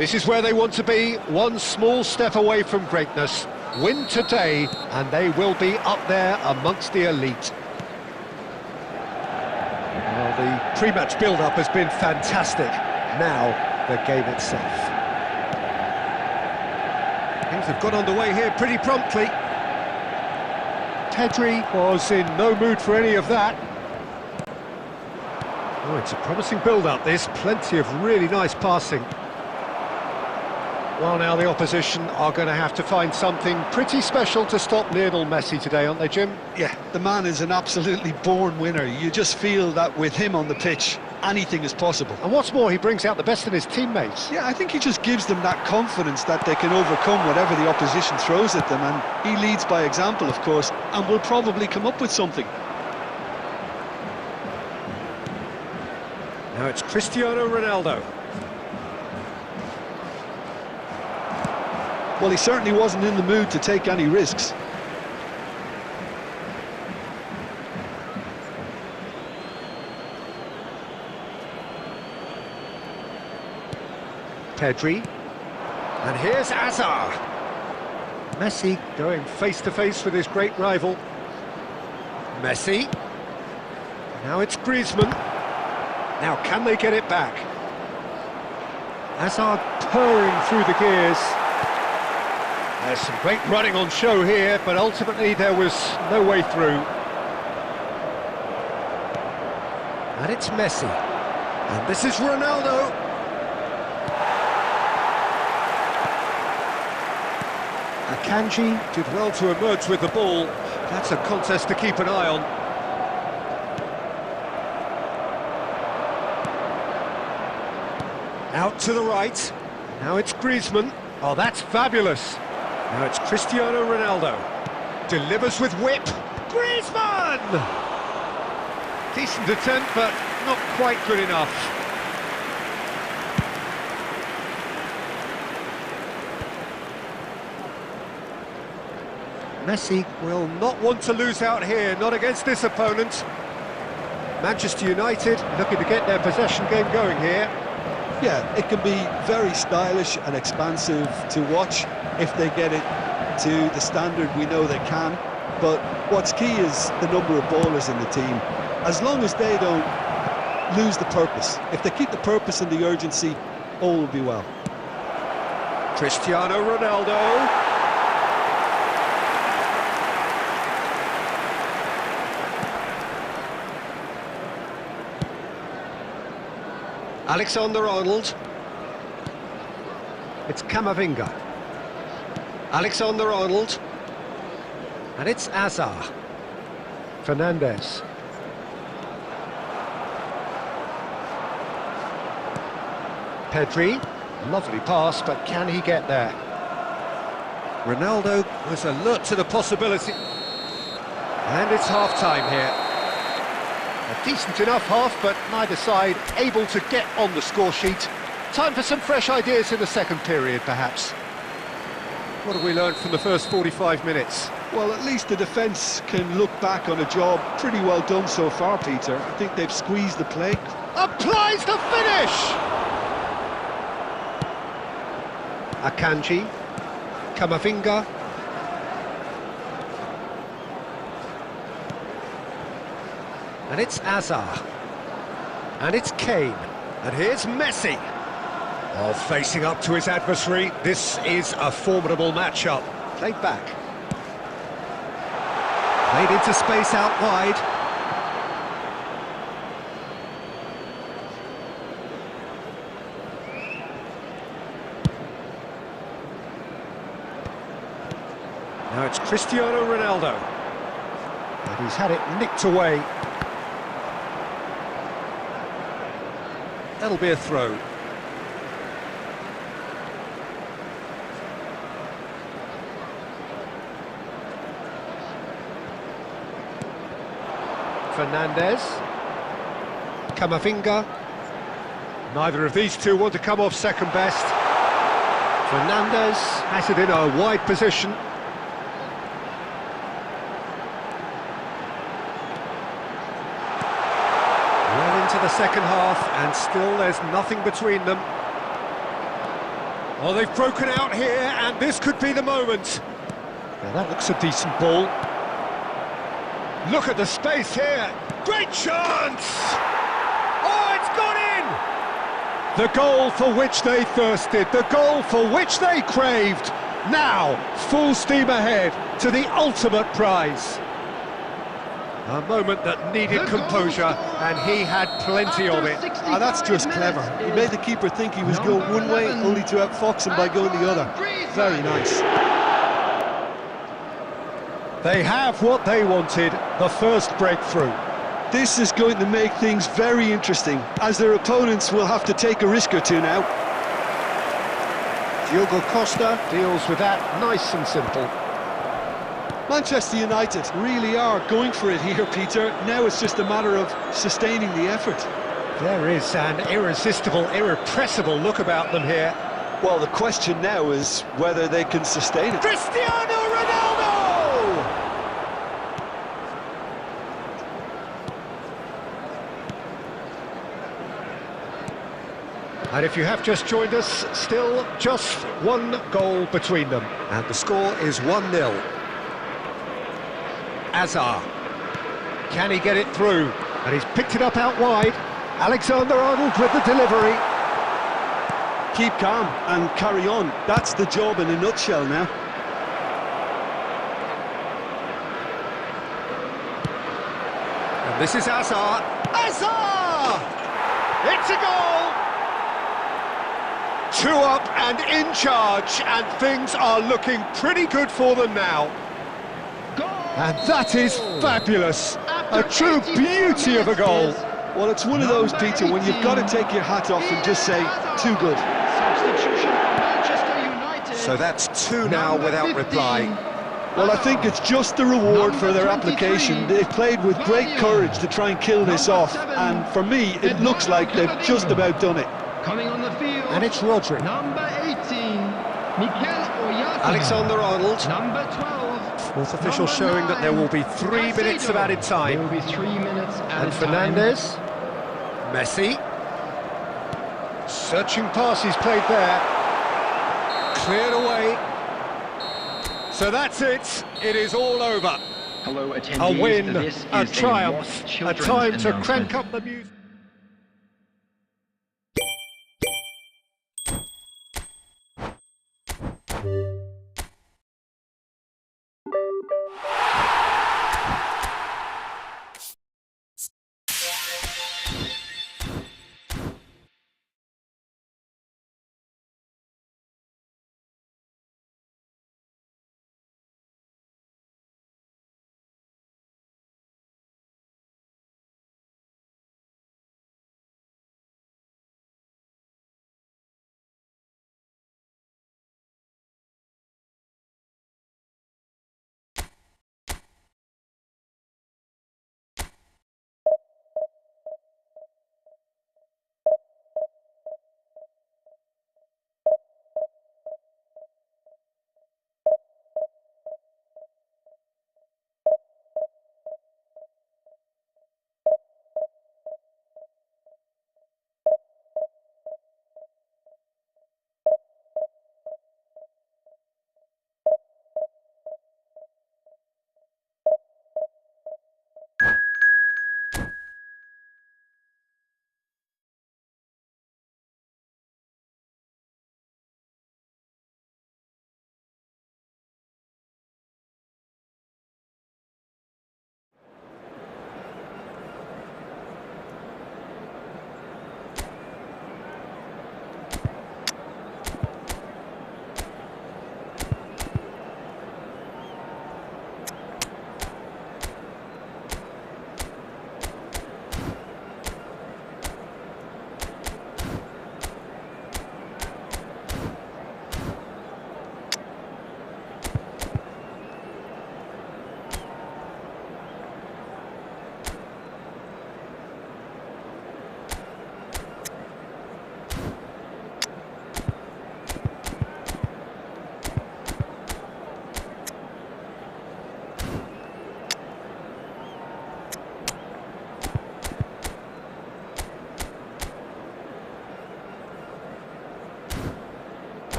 This is where they want to be, one small step away from greatness. Win today, and they will be up there amongst the elite. Well, the pre-match build-up has been fantastic. Now, the game itself. Things have got underway here pretty promptly. Pedri was in no mood for any of that. Oh, it's a promising build-up, this. Plenty of really nice passing. Well, now the opposition are going to have to find something pretty special to stop Lionel Messi today, aren't they, Jim? Yeah, the man is an absolutely born winner. You just feel that with him on the pitch, anything is possible. And what's more, he brings out the best in his teammates. Yeah, I think he just gives them that confidence that they can overcome whatever the opposition throws at them, and he leads by example, of course, and will probably come up with something. Now it's Cristiano Ronaldo. Well, he certainly wasn't in the mood to take any risks. Pedri. And here's Hazard. Messi going face-to-face with his great rival. Messi. Now it's Griezmann. Now, can they get it back? Hazard purring through the gears. There's some great running on show here, but ultimately there was no way through. And it's Messi. And this is Ronaldo. Akanji did well to emerge with the ball. That's a contest to keep an eye on. Out to the right. Now it's Griezmann. Oh, that's fabulous. Now it's Cristiano Ronaldo. Delivers with whip. Griezmann! Decent attempt, but not quite good enough. Messi will not want to lose out here, not against this opponent. Manchester United looking to get their possession game going here. Yeah, it can be very stylish and expansive to watch if they get it to the standard we know they can. But what's key is the number of ballers in the team. As long as they don't lose the purpose, if they keep the purpose and the urgency, all will be well. Cristiano Ronaldo. Alexander-Arnold. It's Camavinga. Alexander-Arnold. And it's Hazard. Fernandes. Pedri. Lovely pass, but can he get there? Ronaldo was alert to the possibility. And it's half-time here. A decent enough half, but neither side able to get on the score sheet. Time for some fresh ideas in the second period, perhaps. What have we learned from the first 45 minutes? Well, at least the defence can look back on a job pretty well done so far, Peter. I think they've squeezed the play. Applies the finish! Akanji. Camavinga. And it's Hazard. And it's Kane. And here's Messi. Oh, facing up to his adversary. This is a formidable matchup. Played back. Played into space out wide. Now it's Cristiano Ronaldo. And he's had it nicked away. That'll be a throw. Fernandes. Camavinga. Neither of these two want to come off second best. Fernandes has it in a wide position. Well into the second half, and still there's nothing between them. Oh, they've broken out here, and this could be the moment. Now that looks a decent ball. Look at the space here. Great chance! Oh, it's gone in! The goal for which they thirsted, the goal for which they craved. Now, full steam ahead to the ultimate prize. A moment that needed composure, and he had plenty of it. That's just clever. He made the keeper think he was going one way, only to outfox him by going the other. Very nice. They have what they wanted, the first breakthrough. This is going to make things very interesting, as their opponents will have to take a risk or two now. Diogo Costa deals with that nice and simple. Manchester United really are going for it here, Peter. Now it's just a matter of sustaining the effort. There is an irresistible, irrepressible look about them here. Well, the question now is whether they can sustain it. Cristiano Ronaldo! And if you have just joined us, still just one goal between them. And the score is 1-0. Azar. Can he get it through? And he's picked it up out wide. Alexander-Arnold with the delivery. Keep calm and carry on. That's the job in a nutshell now. And this is Azar. Azar! It's a goal! 2 up and in charge, and things are looking pretty good for them now. And that is fabulous. A true beauty of a goal. Well, it's one of those, Peter, when you've got to take your hat off and just say, too good. Substitution for Manchester United. So that's 2 now without reply. Well, I think it's just the reward for their application. They've played with great courage to try and kill this off, and for me, it looks like they've just about done it. Coming on the field. And it's Rodri. Number 18, Mikel Oyarzabal. Alexander-Arnold. Number 12. Fourth official showing that there will be 3 minutes of added time. There will be 3 minutes added And time. Fernandes. Messi. Searching passes played there. Cleared away. So that's it. It is all over. Hello, attendees. A win, This a is triumph, a children's time to announcement. crank up the music.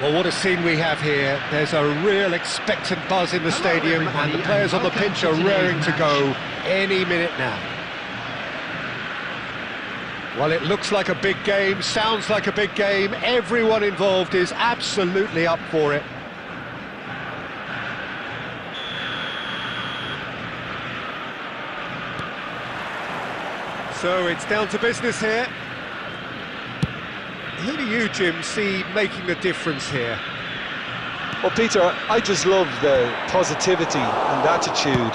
Well, what a scene we have here. There's a real expectant buzz in the stadium, and the players on the pitch are raring to go any minute now. Well, it looks like a big game, sounds like a big game. Everyone involved is absolutely up for it. So it's down to business here. Who do you, Jim, see making the difference here? Well, Peter, I just love the positivity and attitude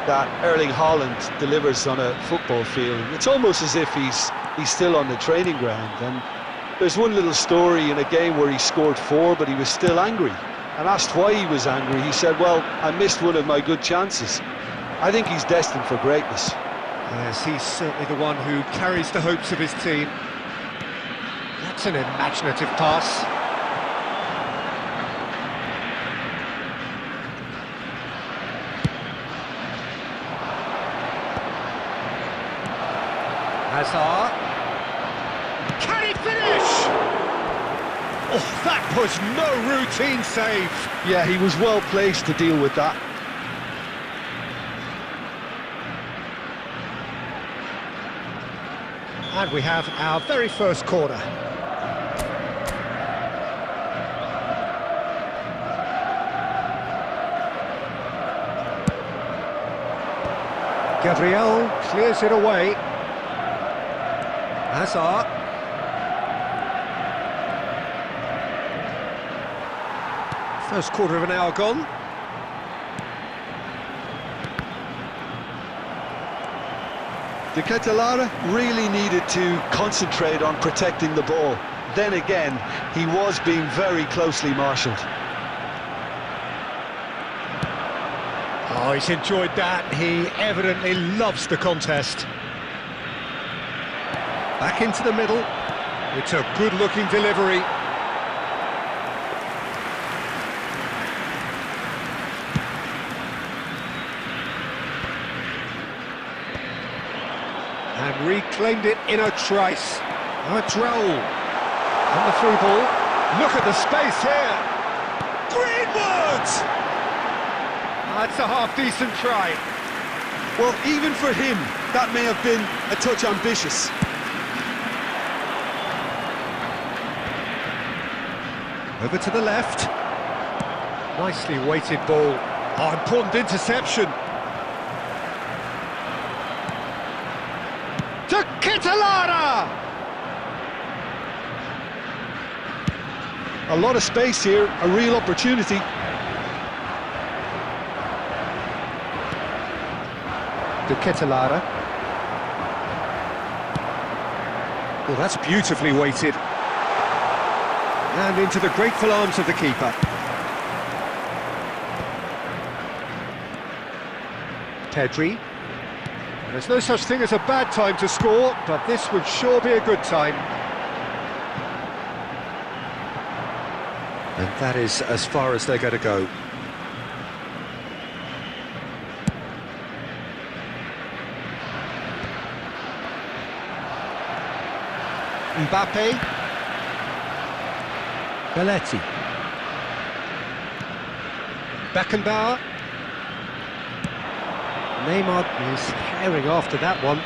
that Erling Haaland delivers on a football field. It's almost as if he's still on the training ground. And there's one little story in a game where he scored 4, but he was still angry. And asked why he was angry, he said, well, I missed one of my good chances. I think he's destined for greatness. Yes, he's certainly the one who carries the hopes of his team. That's an imaginative pass. Hazard. Can he finish? Oh, that was no routine save. Yeah, he was well placed to deal with that. And we have our very first corner. Gabriel clears it away. Hazard. First quarter of an hour gone. De Ketelaere really needed to concentrate on protecting the ball. Then again, he was being very closely marshalled. Oh, he's enjoyed that. He evidently loves the contest. Back into the middle. It's a good-looking delivery. And reclaimed it in a trice. Oh, it's Raul. On the through ball. Look at the space here. Greenwood! That's a half-decent try. Well, even for him, that may have been a touch ambitious. Over to the left. Nicely weighted ball. Oh, important interception. To Ketelaere! A lot of space here, a real opportunity. To Ketelaere. Well, that's beautifully weighted. And into the grateful arms of the keeper. Pedri. There's no such thing as a bad time to score, but this would sure be a good time. And that is as far as they're going to go. Mbappe. Belletti. Beckenbauer. Neymar is herring after that one.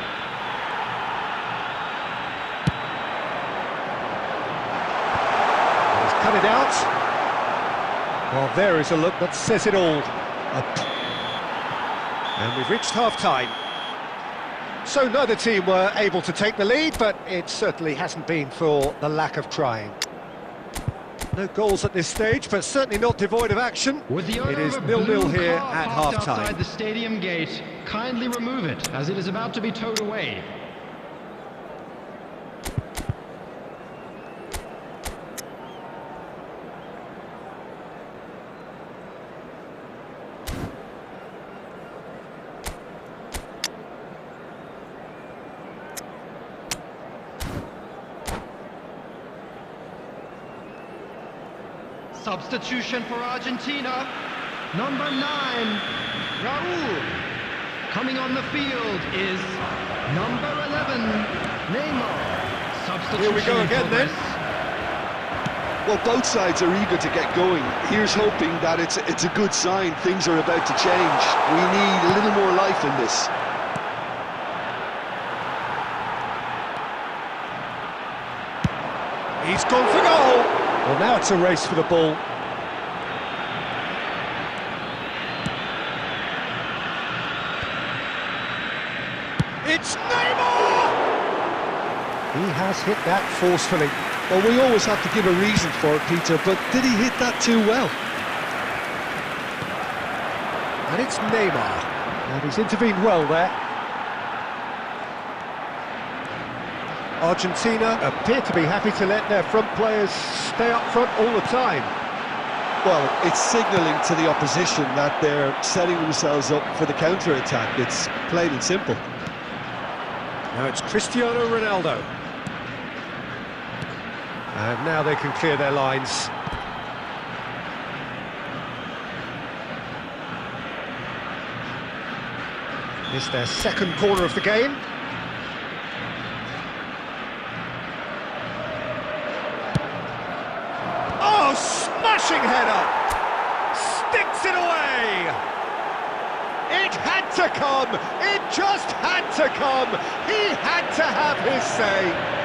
He's cut it out. Well, there is a look that says it all. And we've reached half-time. So neither team were able to take the lead, but it certainly hasn't been for the lack of trying. No goals at this stage, but certainly not devoid of action. It is 0-0 here at half-time. Outside the stadium gate, kindly remove it, as it is about to be towed away. Substitution for Argentina, number 9, Raul. Coming on the field is number 11, Neymar. Substitution. Here we go again then. Well, both sides are eager to get going. Here's hoping that it's a good sign. Things are about to change. We need a little more life in this. He's gone for goal. Well, now it's a race for the ball. It's Neymar! He has hit that forcefully. Well, we always have to give a reason for it, Peter, but did he hit that too well? And it's Neymar. And he's intervened well there. Argentina appear to be happy to let their front players stay up front all the time. Well, it's signalling to the opposition that they're setting themselves up for the counter-attack. It's plain and simple. Now it's Cristiano Ronaldo. And now they can clear their lines. It's their second corner of the game. Oh, smashing header! Sticks it away! It had to come! It just had to come! He had to have his say!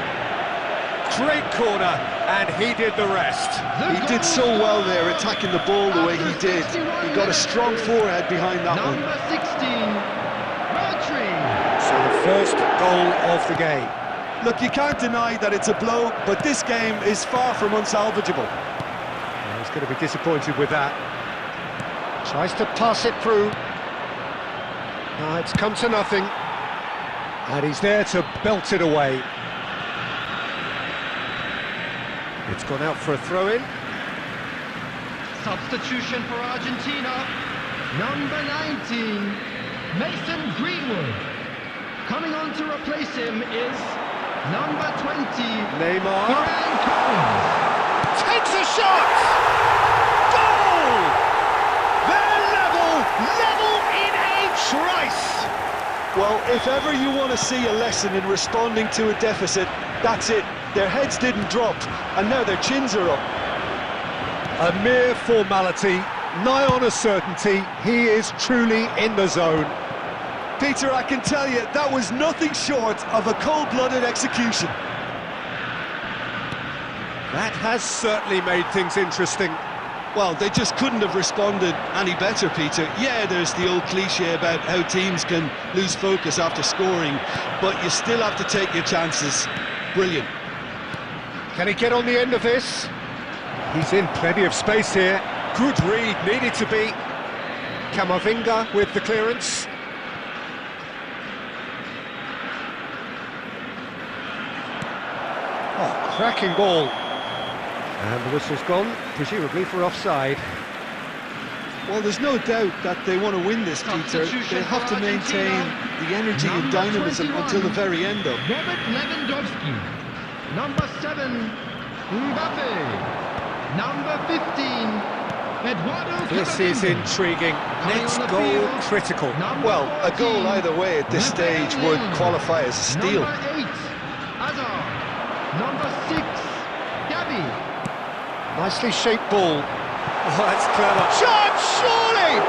Great corner, and he did the rest. He did so well there, attacking the ball the way he did. He got a strong forehead behind that one. Number 16, Rodri. So the first goal of the game. Look, you can't deny that it's a blow, but this game is far from unsalvageable. Well, he's going to be disappointed with that. Tries to pass it through. No, it's come to nothing. And he's there to belt it away. It's gone out for a throw-in. Substitution for Argentina. Number 19, Mason Greenwood. Coming on to replace him is number 20, Neymar. Ryan Collins. Takes a shot! Goal! They're level in a trice! Well, if ever you want to see a lesson in responding to a deficit, that's it. Their heads didn't drop, and now their chins are up. A mere formality, nigh on a certainty. He is truly in the zone. Peter, I can tell you, that was nothing short of a cold-blooded execution. That has certainly made things interesting. Well, they just couldn't have responded any better, Peter. Yeah, there's the old cliche about how teams can lose focus after scoring, but you still have to take your chances. Brilliant. Can he get on the end of this? He's in plenty of space here. Good read, needed to be. Camavinga with the clearance. Oh, cracking ball. And the whistle's gone, presumably for offside. Well, there's no doubt that they want to win this, Peter. They have to maintain the energy and dynamism until the very end, though. Robert Lewandowski. Number 7, Mbappe. Number 15, Eduardo This is Camavinga. intriguing. Next goal field, critical. Well, a goal either way at this stage would qualify as a steal. Number 8, Hazard. Number 6, Gavi. Nicely shaped ball. Oh, that's clever. Shot, surely!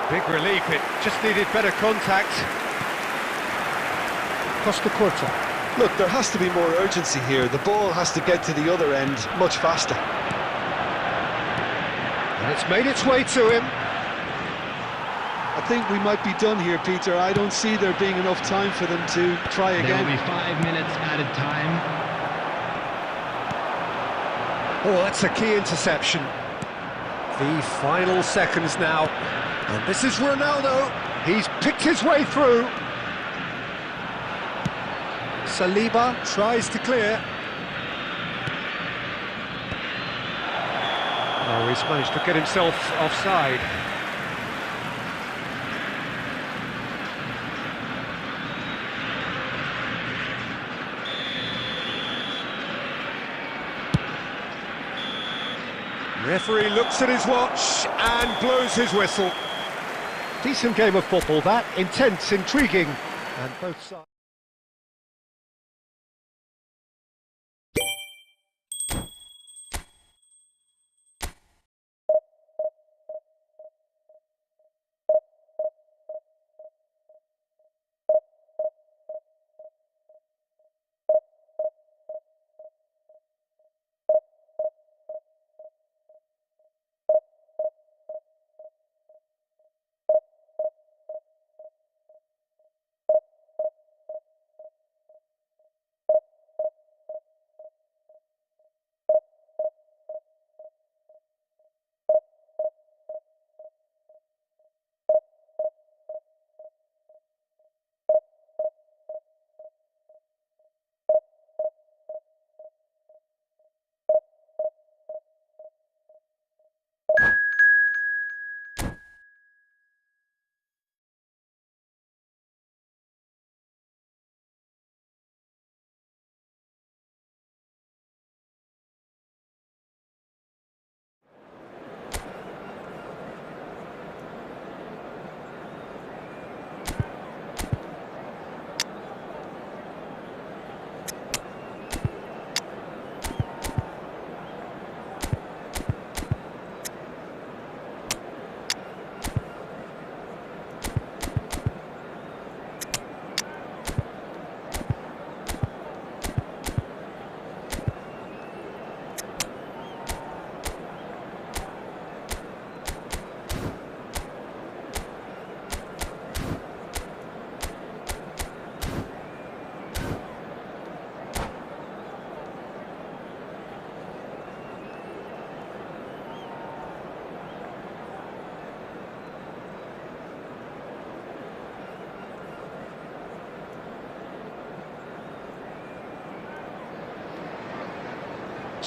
Big relief, it just needed better contact. Costa Curta. Look, there has to be more urgency here. The ball has to get to the other end much faster. And it's made its way to him. I think we might be done here, Peter. I don't see there being enough time for them to try There will again. be 5 minutes added time. Oh, that's a key interception. The final seconds now. And this is Ronaldo. He's picked his way through. Saliba tries to clear. Oh, he's managed to get himself offside. Referee looks at his watch and blows his whistle. Decent game of football, that. Intense, intriguing, and both sides.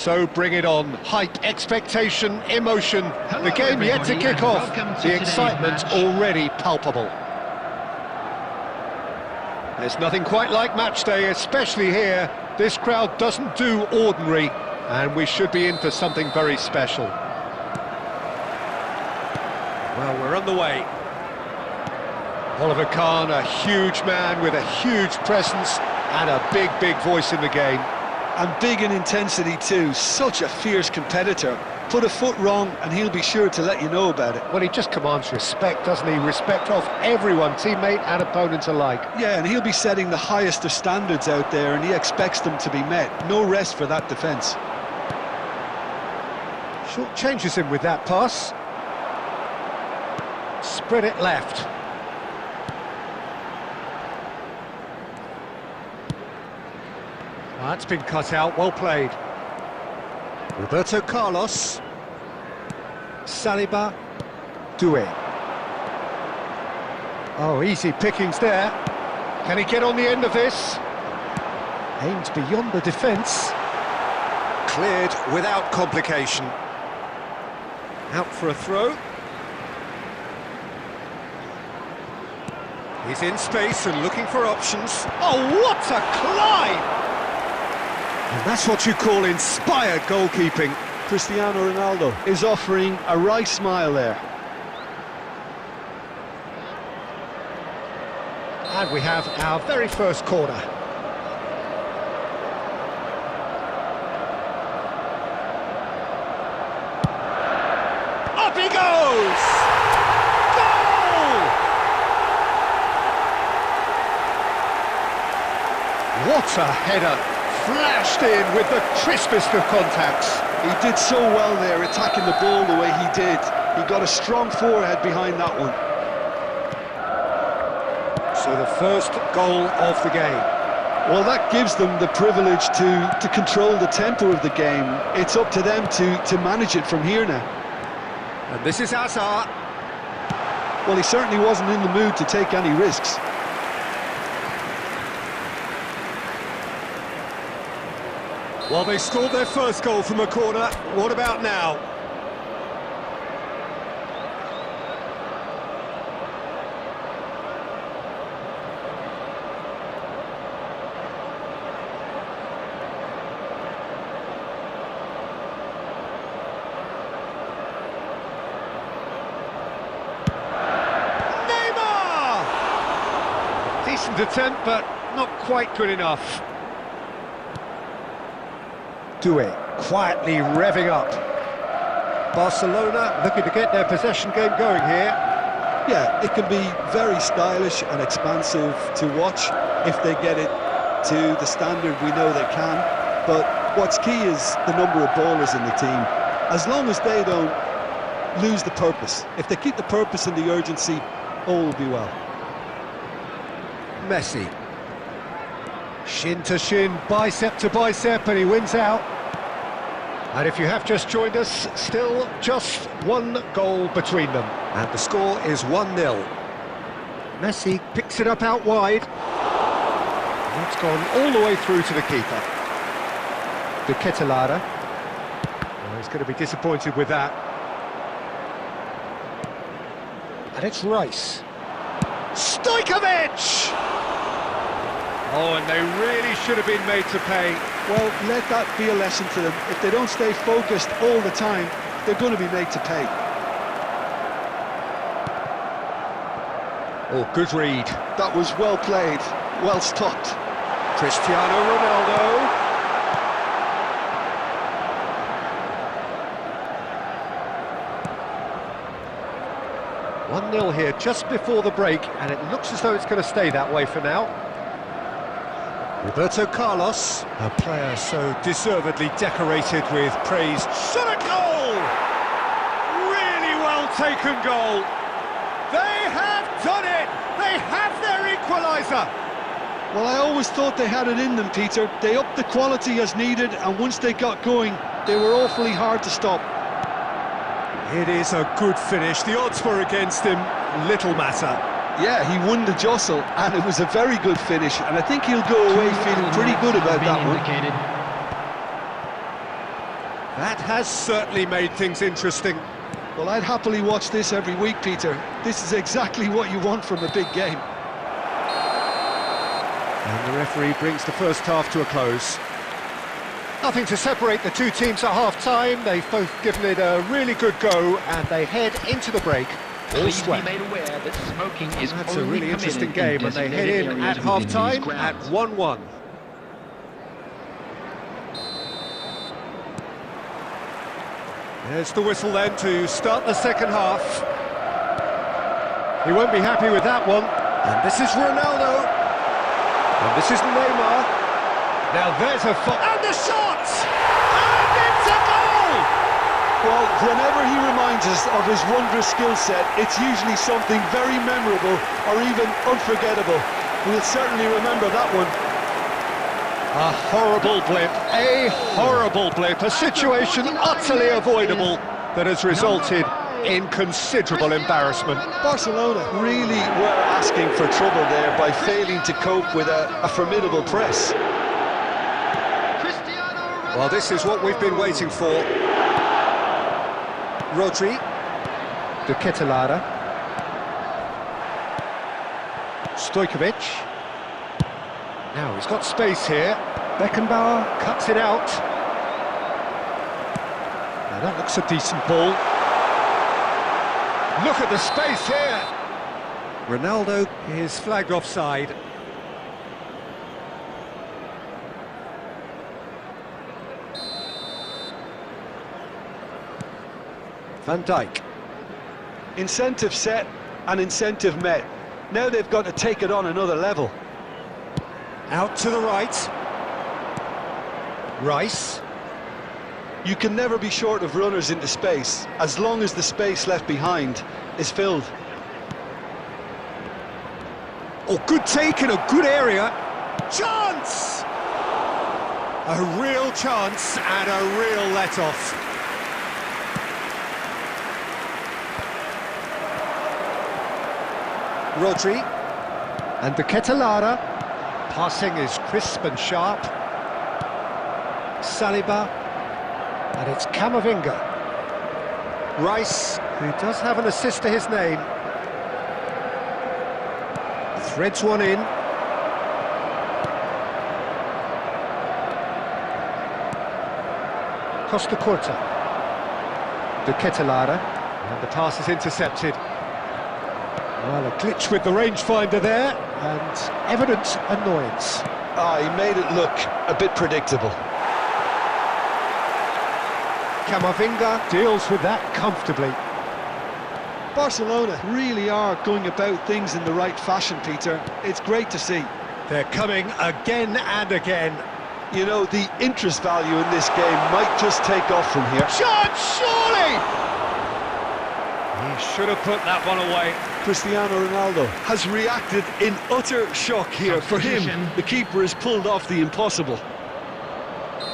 So bring it on. Hype, expectation, emotion. Hello, The game yet to everybody, kick and off. welcome to The today's excitement match. already palpable. There's nothing quite like match day, especially here. This crowd doesn't do ordinary, and we should be in for something very special. Well, we're on the way. Oliver Kahn, a huge man with a huge presence and a big, big voice in the game. And big in intensity too, such a fierce competitor. Put a foot wrong and he'll be sure to let you know about it. Well, he just commands respect, doesn't he? Respect of everyone, teammate and opponent alike. Yeah, and he'll be setting the highest of standards out there, and he expects them to be met. No rest for that defence. Short changes him with that pass. Spread it left. That's been cut out, well played. Roberto Carlos. Saliba. Doué. Oh, easy pickings there. Can he get on the end of this? Aimed beyond the defence. Cleared without complication. Out for a throw. He's in space and looking for options. Oh, what a climb! And that's what you call inspired goalkeeping. Cristiano Ronaldo is offering a wry smile there. And we have our very first corner. Up he goes! Goal! What a header! Flashed in with the crispest of contacts. He did so well there, attacking the ball the way he did. He got a strong forehead behind that one. So the first goal of the game. Well, that gives them the privilege to control the tempo of the game. It's up to them to manage it from here now. And this is Hazard. Well, he certainly wasn't in the mood to take any risks. Well, they scored their first goal from a corner. What about now? Neymar! Decent attempt, but not quite good enough. Doué quietly revving up. Barcelona looking to get their possession game going here. Yeah, it can be very stylish and expansive to watch if they get it to the standard we know they can. But what's key is the number of ballers in the team. As long as they don't lose the purpose. If they keep the purpose and the urgency, all will be well. Messi. Shin to shin, bicep to bicep, and he wins out. And if you have just joined us, still just one goal between them. And the score is 1-0. Messi picks it up out wide. That's gone all the way through to the keeper. De Ketelaere. Oh, he's going to be disappointed with that. And it's Rice. Stojkovic! Oh, and they really should have been made to pay. Well, let that be a lesson to them. If they don't stay focused all the time, they're going to be made to pay. Oh, good read. That was well played, well stopped. Cristiano Ronaldo. One 1-0 here just before the break, and it looks as though it's going to stay that way for now. Roberto Carlos, a player so deservedly decorated with praise. Shot at goal! Really well taken goal. They have done it! They have their equaliser! Well, I always thought they had it in them, Peter. They upped the quality as needed, and once they got going, they were awfully hard to stop. It is a good finish. The odds were against him, little matter. Yeah, he won the jostle, and it was a very good finish, and I think he'll go away feeling pretty good about that one. That has certainly made things interesting. Well, I'd happily watch this every week, Peter. This is exactly what you want from a big game. And the referee brings the first half to a close. Nothing to separate the two teams at half-time. They've both given it a really good go, and they head into the break all Please be sweat. made aware that smoking is That's a only really interesting permitted game, and they head designated in at areas within half-time these at grounds. 1-1. There's the whistle then to start the second half. He won't be happy with that one. And this is Ronaldo. And this is Neymar. Now there's a and the shot! And it's a goal! Well, whenever he reminds us of his wondrous skill set, it's usually something very memorable or even unforgettable. We'll certainly remember that one. A horrible blip, a situation utterly avoidable that has resulted in considerable embarrassment. Barcelona really were asking for trouble there by failing to cope with a formidable press. Well, this is what we've been waiting for. Rodri, De Ketelaere, Stojkovic. Now he's got space here. Beckenbauer cuts it out. Now that looks a decent ball. Look at the space here. Ronaldo is flagged offside. Van Dijk. Incentive set and incentive met. Now they've got to take it on another level. Out to the right. Rice. You can never be short of runners into space, as long as the space left behind is filled. Oh, good take in a good area. Chance! A real chance and a real let-off. Rodri. And De Ketelaere. Passing is crisp and sharp. Saliba. And it's Camavinga. Rice, who does have an assist to his name. Threads one in. Costa Curta. De Ketelaere. And the pass is intercepted. Well, a glitch with the rangefinder there, and evident annoyance. He made it look a bit predictable. Camavinga deals with that comfortably. Barcelona really are going about things in the right fashion, Peter. It's great to see. They're coming again and again. You know, the interest value in this game might just take off from here. Shot, surely! He should have put that one away. Cristiano Ronaldo has reacted in utter shock here. For him, the keeper has pulled off the impossible.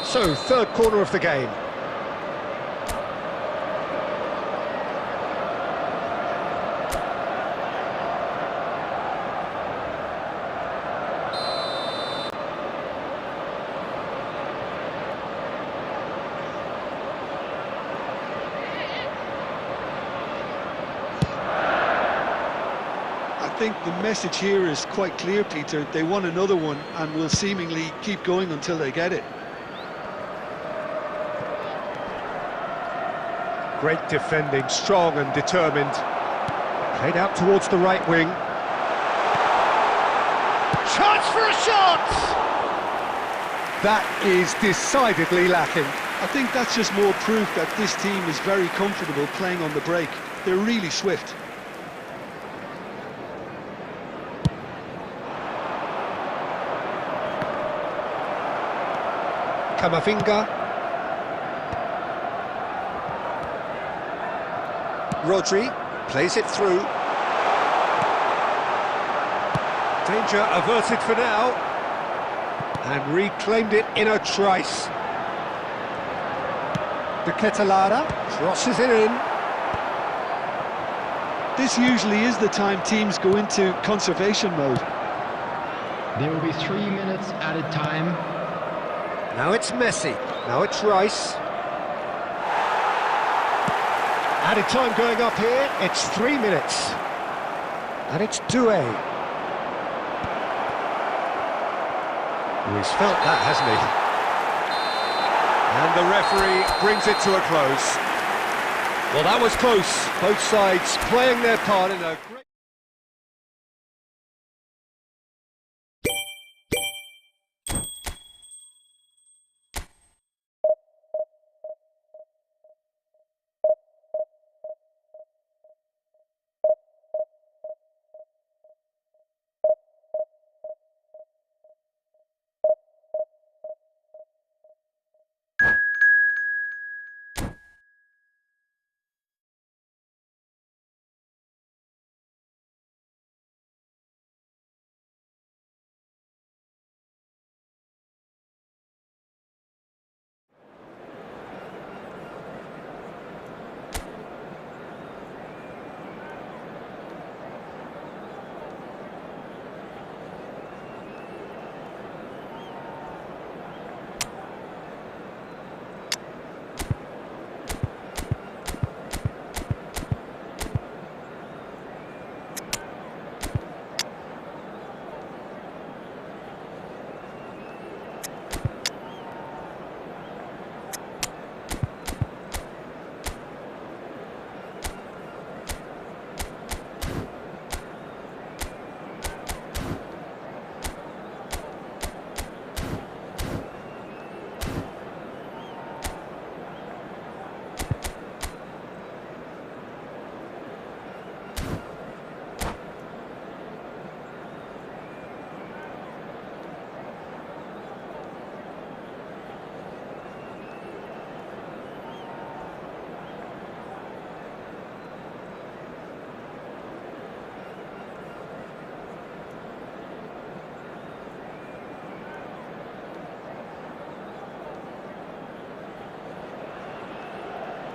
So, third corner of the game. I think the message here is quite clear, Peter. They want another one and will seemingly keep going until they get it. Great defending, strong and determined. Played out towards the right wing. Chance for a shot! That is decidedly lacking. I think that's just more proof that this team is very comfortable playing on the break. They're really swift. Camavinga. Rodri plays it through. Danger averted for now. And reclaimed it in a trice. De Ketelaere crosses it in. This usually is the time teams go into conservation mode. There will be 3 minutes added time. Now it's Messi. Now it's Rice. Added time going up here, it's 3 minutes. And it's Doué. He's felt that, hasn't he? And the referee brings it to a close. Well, that was close. Both sides playing their part in a great...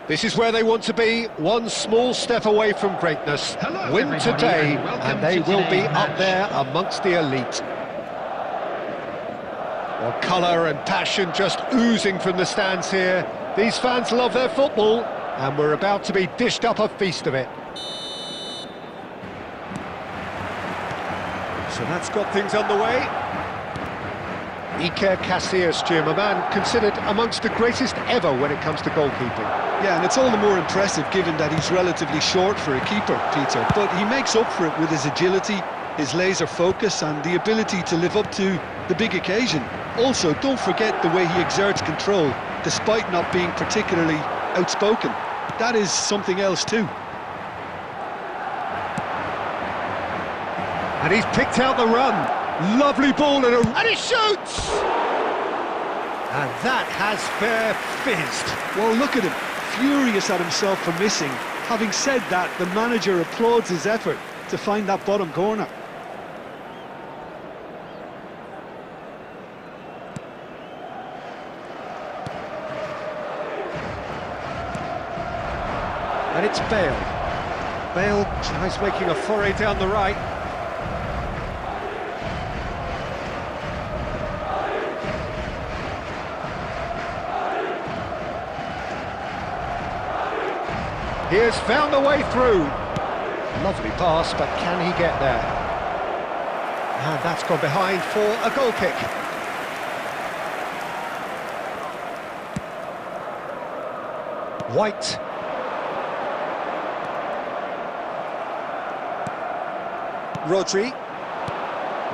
This is where they want to be, one small step away from greatness. Hello, Win everybody, today, and welcome and they to will be today's up match. there amongst the elite. Well, colour and passion just oozing from the stands here. These fans love their football, and we're about to be dished up a feast of it. So that's got things underway. Iker Casillas, Jim, a man considered amongst the greatest ever when it comes to goalkeeping. Yeah, and it's all the more impressive given that he's relatively short for a keeper, Peter. But he makes up for it with his agility, his laser focus and the ability to live up to the big occasion. Also, don't forget the way he exerts control, despite not being particularly outspoken. That is something else too. And he's picked out the run. Lovely ball and he shoots! And that has fair fizzed. Well, look at him, furious at himself for missing. Having said that, the manager applauds his effort to find that bottom corner. And it's Bale. Bale tries making a foray down the right. He has found a way through. Lovely pass, but can he get there? And that's gone behind for a goal kick. White. Rodri.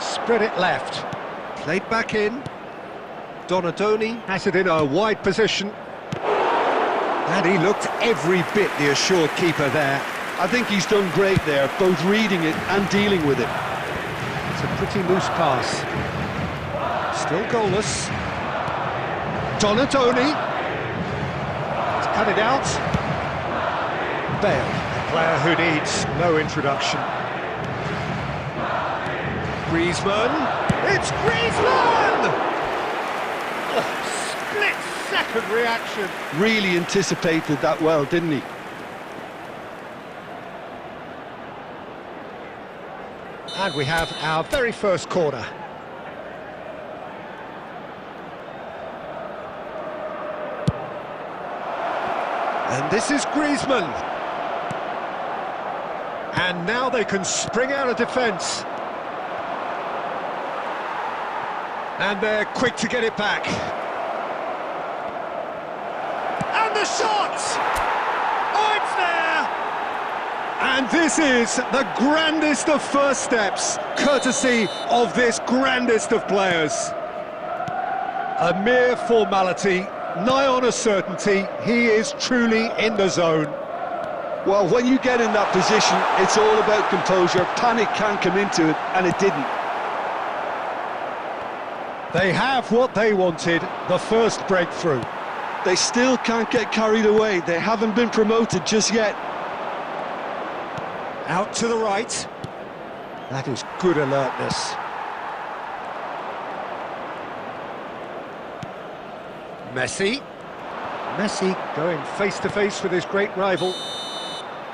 Spread it left. Played back in. Donadoni has it in a wide position. And he looked every bit the assured keeper there. I think he's done great there, both reading it and dealing with it. It's a pretty loose pass. Still goalless. Donadoni. He's cut it out. Bale, a player who needs no introduction. Griezmann. It's Griezmann! Split-second reaction. Really anticipated that well, didn't he? And we have our very first corner. And this is Griezmann. And now they can spring out of defence. And they're quick to get it back. And the shot! Oh, it's there! And this is the grandest of first steps, courtesy of this grandest of players. A mere formality, nigh on a certainty, he is truly in the zone. Well, when you get in that position, it's all about composure. Panic can't come into it, and it didn't. They have what they wanted, the first breakthrough. They still can't get carried away. They haven't been promoted just yet. Out to the right. That is good alertness. Messi. Messi going face-to-face with his great rival.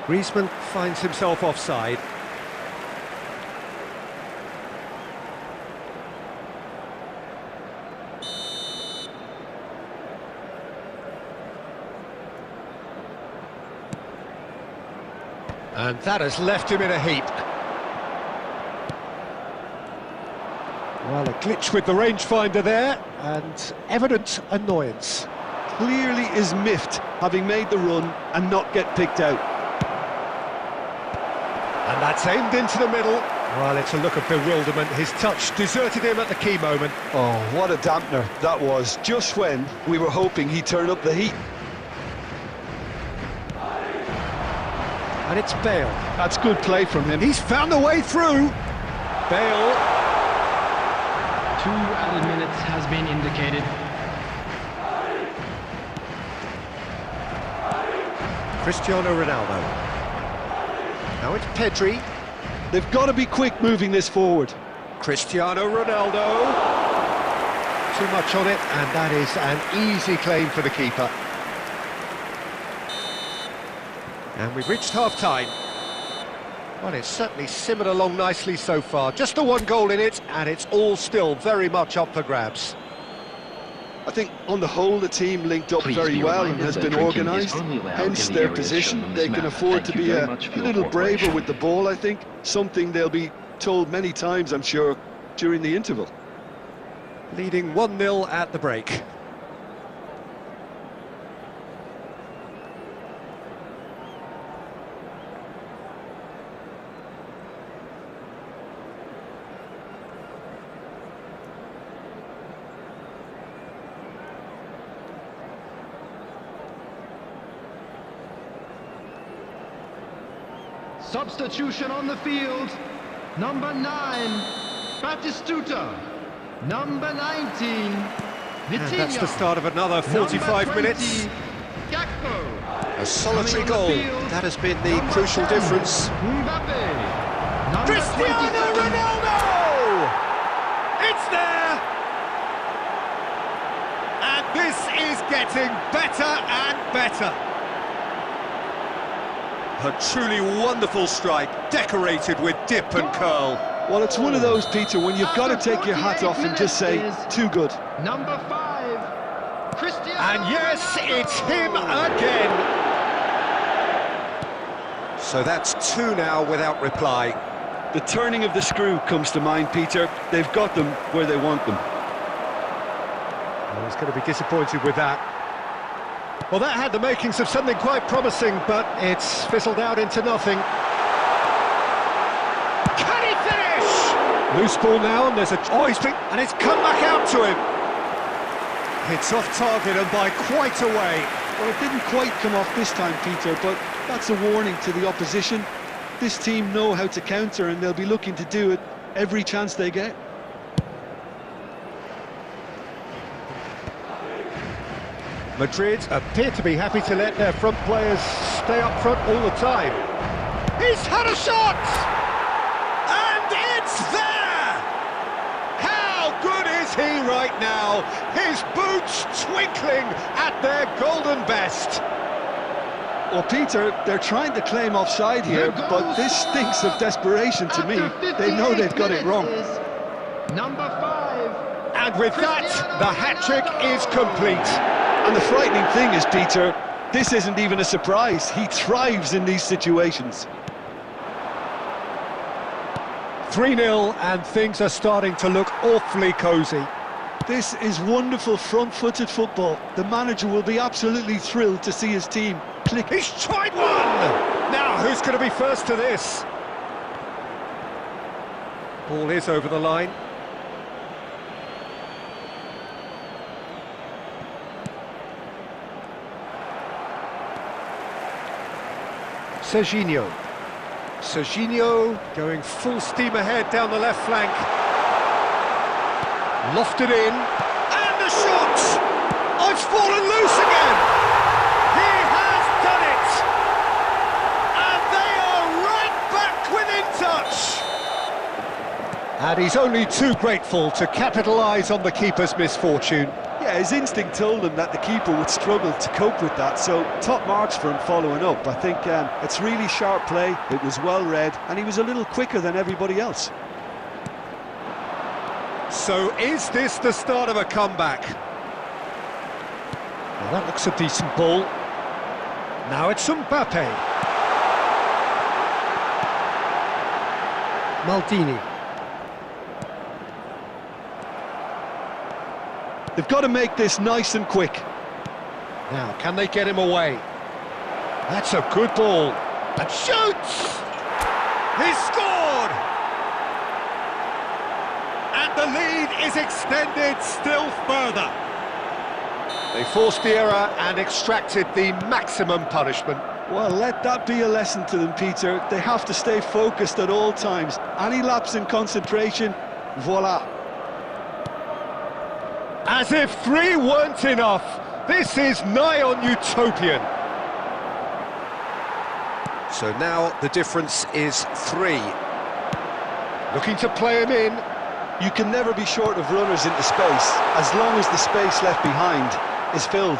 Griezmann finds himself offside. And that has left him in a heap. Well, a glitch with the rangefinder there, and evident annoyance. Clearly is miffed, having made the run and not get picked out. And that's aimed into the middle. Well, it's a look of bewilderment. His touch deserted him at the key moment. Oh, what a dampener that was, just when we were hoping he'd turn up the heat. And it's Bale. That's good play from him. He's found a way through. Bale. 2 added minutes has been indicated. Cristiano Ronaldo. Now it's Pedri. They've got to be quick moving this forward. Cristiano Ronaldo. Too much on it, and that is an easy claim for the keeper. And we've reached half-time. Well, it's certainly simmered along nicely so far. Just the one goal in it, and it's all still very much up for grabs. I think on the whole the team linked up very well and has been organised, hence their position. They can afford to be a little braver with the ball, I think, something they'll be told many times, I'm sure, during the interval. Leading 1-0 at the break. Substitution on the field. Number 9, Batistuta. Number 19, Vitinha. That's the start of another 45 Number 20, minutes. Gakpo. A solitary Coming on goal. the field, That has been the number crucial 10, difference. Mbappe. Number Cristiano 27, Ronaldo! It's there! And this is getting better and better. A truly wonderful strike, decorated with dip and curl. Well, it's one of those, Peter, when you've got to take your hat off and just say, too good. Number 5, Cristiano And yes, it's him again. So that's 2 now without reply. The turning of the screw comes to mind, Peter. They've got them where they want them. Well, he's going to be disappointed with that. Well, that had the makings of something quite promising, but it's fizzled out into nothing. Can he finish? Loose ball now, and there's a... Oh, and it's come back out to him. It's off target and by quite a way. Well, it didn't quite come off this time, Peter, but that's a warning to the opposition. This team know how to counter, and they'll be looking to do it every chance they get. Madrid appear to be happy to let their front players stay up front all the time. He's had a shot! And it's there! How good is he right now? His boots twinkling at their golden best. Well, Peter, they're trying to claim offside here, but this stinks of desperation to me. They know they've got it wrong. Number 5. And with that, the hat-trick is complete. And the frightening thing is, Peter, this isn't even a surprise. He thrives in these situations. 3-0 and things are starting to look awfully cosy. This is wonderful front-footed football. The manager will be absolutely thrilled to see his team click. He's tried one! Now, who's going to be first to this? Ball is over the line. Serginho. Serginho going full steam ahead down the left flank. Lofted in. And the shot! Oh, it's fallen loose again! He has done it! And they are right back within touch! And he's only too grateful to capitalise on the keeper's misfortune. Yeah, his instinct told him that the keeper would struggle to cope with that, so top marks for him following up. I think it's really sharp play, it was well read, and he was a little quicker than everybody else. So is this the start of a comeback? Well, that looks a decent ball. Now it's Mbappe. Maldini. They've got to make this nice and quick. Now, can they get him away? That's a good ball. And shoots! He scored! And the lead is extended still further. They forced the error and extracted the maximum punishment. Well, let that be a lesson to them, Peter. They have to stay focused at all times. Any lapse in concentration, voila. As if 3 weren't enough, this is nigh on utopian. So now the difference is 3. Looking to play him in. You can never be short of runners into space, as long as the space left behind is filled.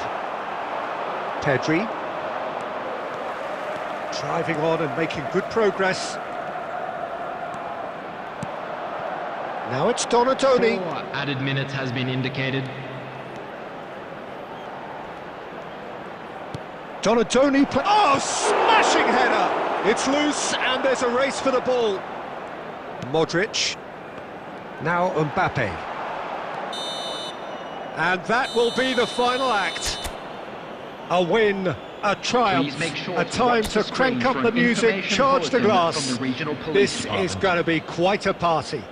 Pedri. Driving on and making good progress. Now it's Donatoni. 4 added minutes has been indicated. Donatoni. Oh, smashing header! It's loose and there's a race for the ball. Modric. Now Mbappe. And that will be the final act. A win, a triumph, Please make sure a time watch to the crank screen up for the an music, information charge the bulletin glass. from the regional police This is department. going to be quite a party.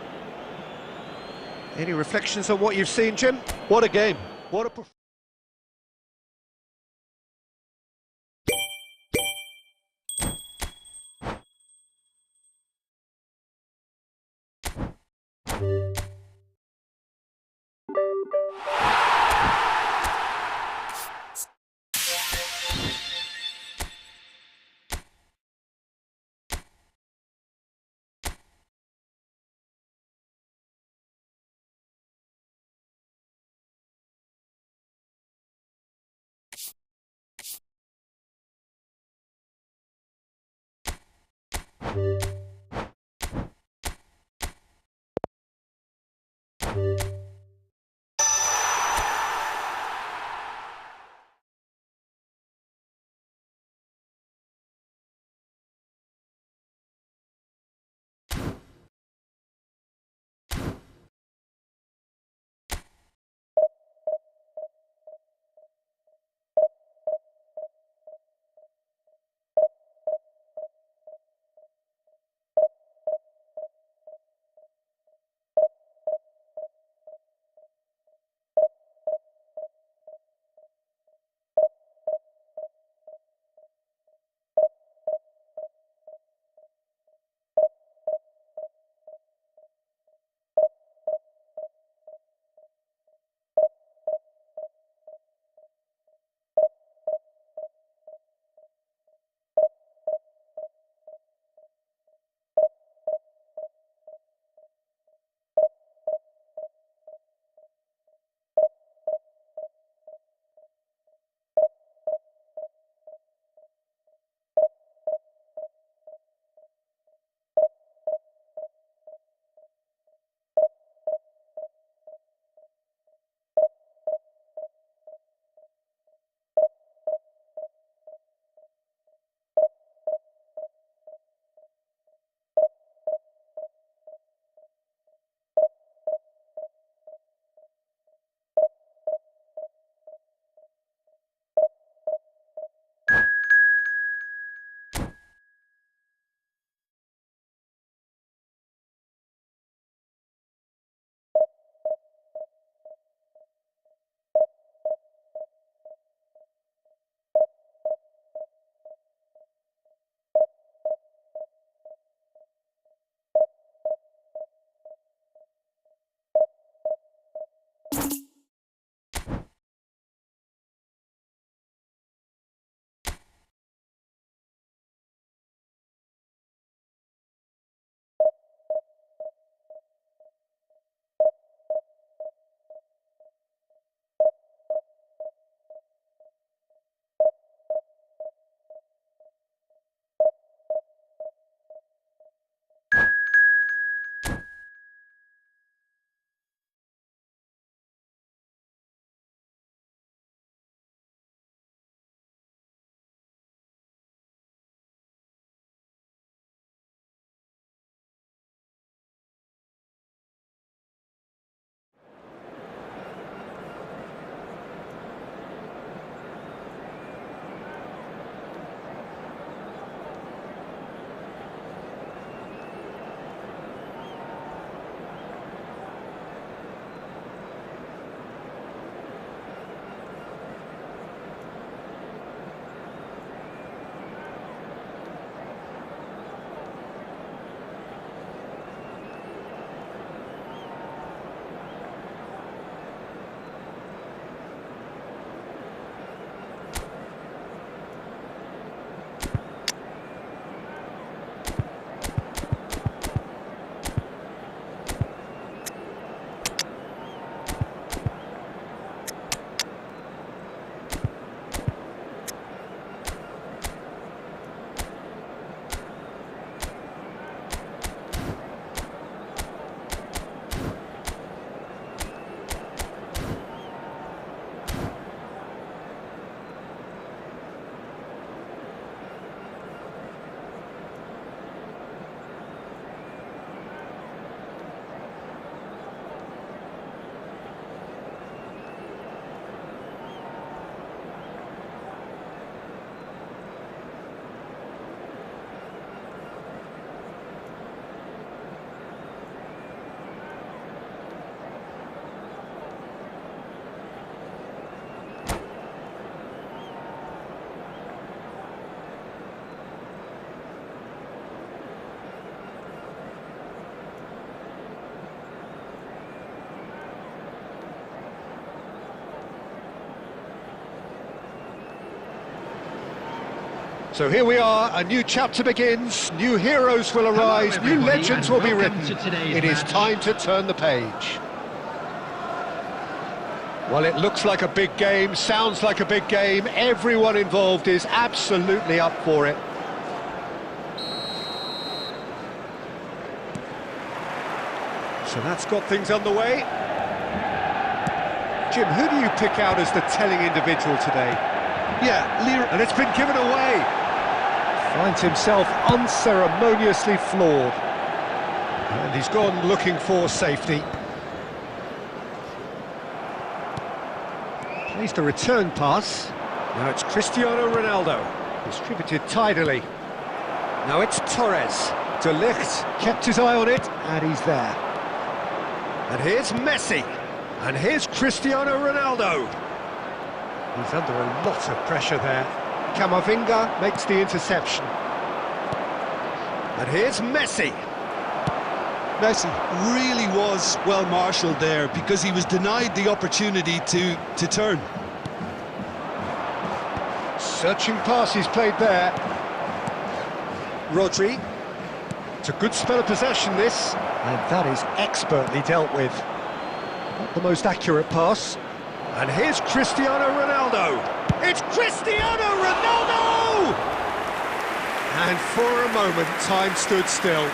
Any reflections on what you've seen, Jim? What a game. What a performance. So here we are, a new chapter begins, new heroes will arise, new everybody, legends and will be welcome written. to today's It is match. time to turn the page. Well, it looks like a big game, sounds like a big game, everyone involved is absolutely up for it. So that's got things underway. Jim, who do you pick out as the telling individual today? Yeah, And it's been given away. Finds himself unceremoniously floored. And he's gone looking for safety. Plays the return pass. Now it's Cristiano Ronaldo. Distributed tidily. Now it's Torres. De Ligt kept his eye on it, and he's there. And here's Messi. And here's Cristiano Ronaldo. He's under a lot of pressure there. Camavinga makes the interception. And here's Messi. Messi really was well marshalled there because he was denied the opportunity to turn. Searching pass he's played there. Rodri. It's a good spell of possession, this. And that is expertly dealt with. Not the most accurate pass. And here's Cristiano Ronaldo. It's Cristiano Ronaldo! And for a moment, time stood still.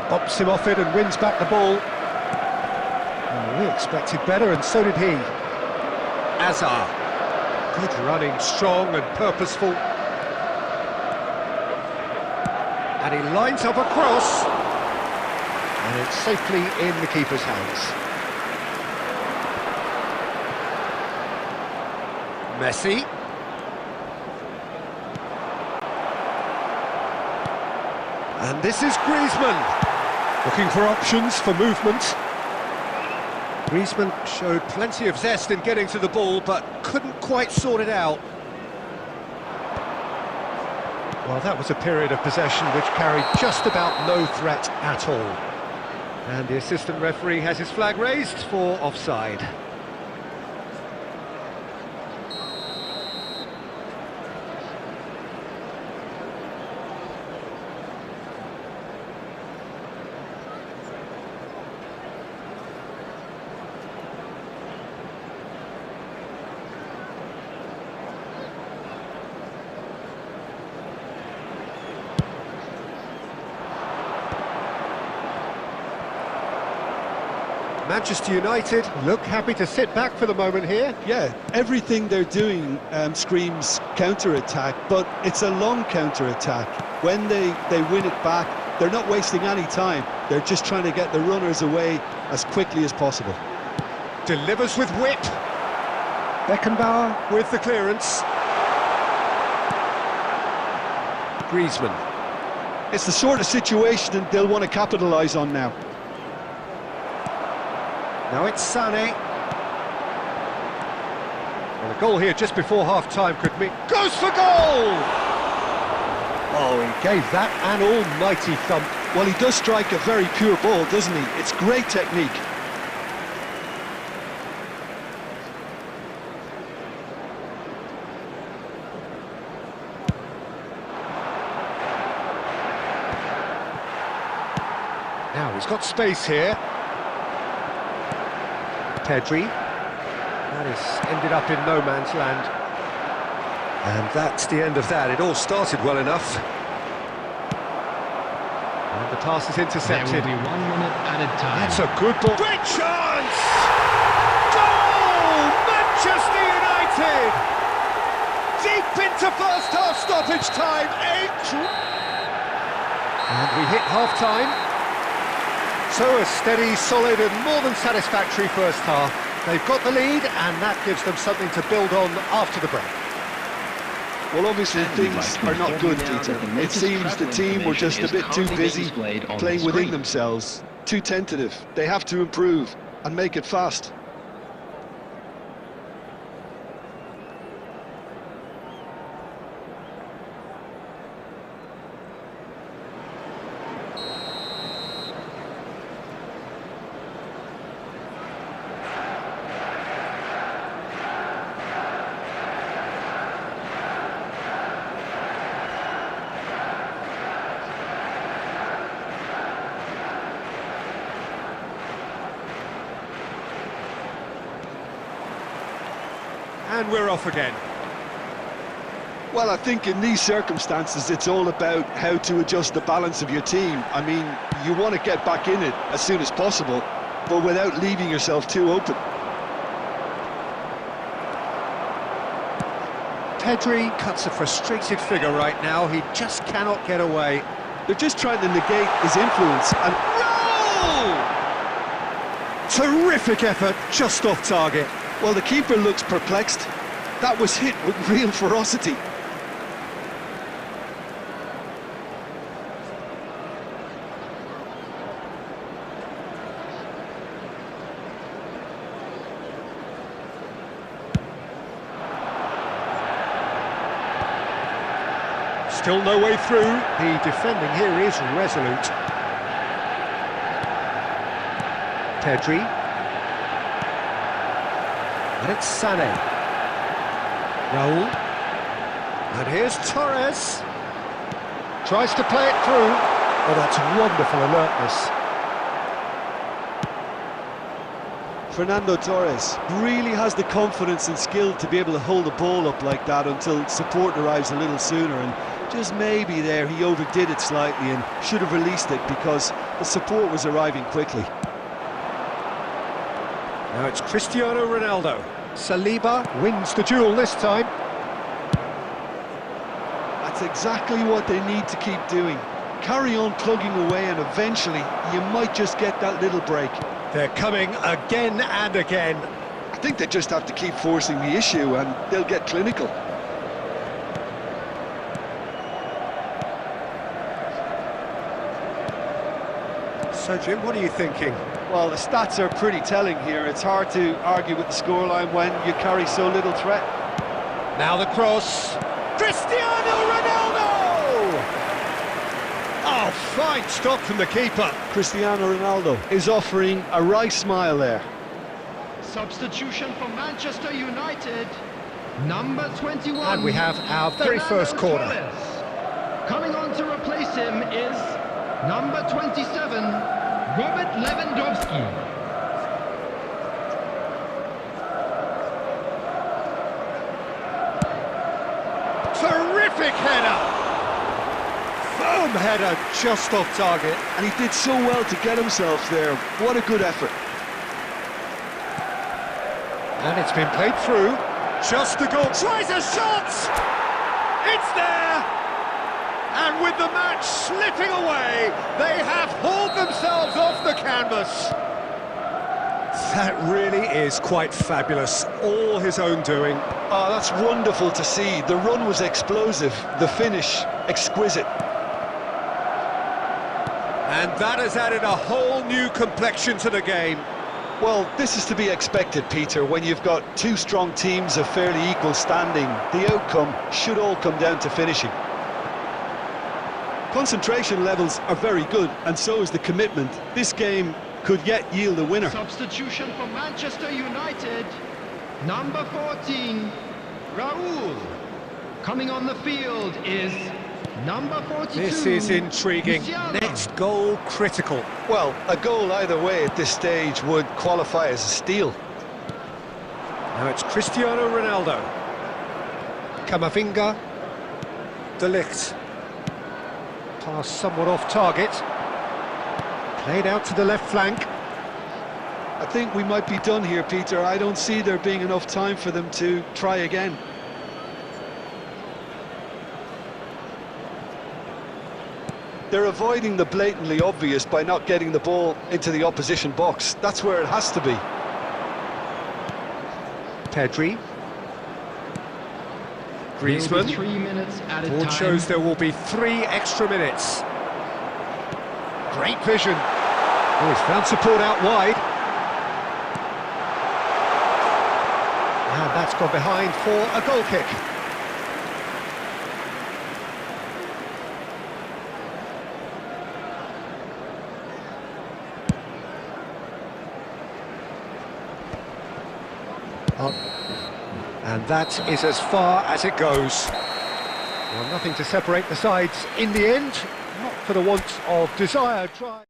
Bops him off it and wins back the ball. Oh, we expected better, and so did he. Azar. Good running, strong and purposeful. And he lines up a cross. And it's safely in the keeper's hands. Messi. And this is Griezmann. Looking for options for movement. Griezmann showed plenty of zest in getting to the ball, but couldn't quite sort it out. Well, that was a period of possession which carried just about no threat at all. And the assistant referee has his flag raised for offside. Manchester United look happy to sit back for the moment here. Yeah, everything they're doing screams counter-attack, but it's a long counter-attack. When they win it back, they're not wasting any time. They're just trying to get the runners away as quickly as possible. Delivers with whip. Beckenbauer with the clearance. Griezmann. It's the sort of situation they'll want to capitalise on now. Now it's Sané. Well, a goal here just before half-time could mean... Goes for goal! Oh, he gave that an almighty thump. Well, he does strike a very pure ball, doesn't he? It's great technique. Now he's got space here. Pedri. That is ended up in no man's land. And that's the end of that. It all started well enough. And the pass is intercepted. There will be 1 minute added time. That's a good ball. Great chance! Goal! Manchester United! Deep into first half stoppage time. And we hit half-time. So a steady, solid and more than satisfactory first half. They've got the lead and that gives them something to build on after the break. Well, obviously things are not good, Peter. It seems the team were just a bit too busy playing within themselves. Too tentative. They have to improve and make it fast. And we're off again. Well, I think in these circumstances, it's all about how to adjust the balance of your team. I mean, you want to get back in it as soon as possible, but without leaving yourself too open. Pedri cuts a frustrated figure right now. He just cannot get away. They're just trying to negate his influence and... Goal! Terrific effort, just off target. Well, the keeper looks perplexed. That was hit with real ferocity. Still no way through. The defending here is resolute. Pedri. And it's Sané. Raul. And here's Torres. Tries to play it through. Oh, that's wonderful alertness. Fernando Torres really has the confidence and skill to be able to hold the ball up like that until support arrives a little sooner, and just maybe there he overdid it slightly and should have released it because the support was arriving quickly. Now it's Cristiano Ronaldo. Saliba wins the duel this time. That's exactly what they need to keep doing. Carry on plugging away and eventually you might just get that little break. They're coming again and again. I think they just have to keep forcing the issue and they'll get clinical. So Jim, what are you thinking? Well, the stats are pretty telling here. It's hard to argue with the scoreline when you carry so little threat. Now the cross. Cristiano Ronaldo! Oh, fine stop from the keeper. Cristiano Ronaldo is offering a wry smile there. Substitution for Manchester United, number 21. And we have our very first corner. Torres. Coming on to replace him is number 27, Robert Lewandowski. Terrific header! Firm header, just off target. And he did so well to get himself there. What a good effort. And it's been played through. Just the goal. Tries a shot! It's there! And with the match slipping away, they have hauled themselves off the canvas. That really is quite fabulous. All his own doing. Oh, that's wonderful to see. The run was explosive, the finish exquisite. And that has added a whole new complexion to the game. Well, this is to be expected, Peter, when you've got two strong teams of fairly equal standing. The outcome should all come down to finishing. Concentration levels are very good, and so is the commitment. This game could yet yield a winner. Substitution for Manchester United, number 14, Raul. Coming on the field is number 42. This is intriguing. Musiala. Next goal critical. Well, a goal either way at this stage would qualify as a steal. Now it's Cristiano Ronaldo. Camavinga. De Ligt. Pass somewhat off target. Played out to the left flank. I think we might be done here, Peter. I don't see there being enough time for them to try again. They're avoiding the blatantly obvious by not getting the ball into the opposition box. That's where it has to be. Pedri. Will be Griezmann. 3 minutes at a Board time. shows there will be 3 extra minutes. Great vision. Oh, he's found support out wide. And that's gone behind for a goal kick. And that is as far as it goes. Well, nothing to separate the sides in the end, not for the want of desire. Try.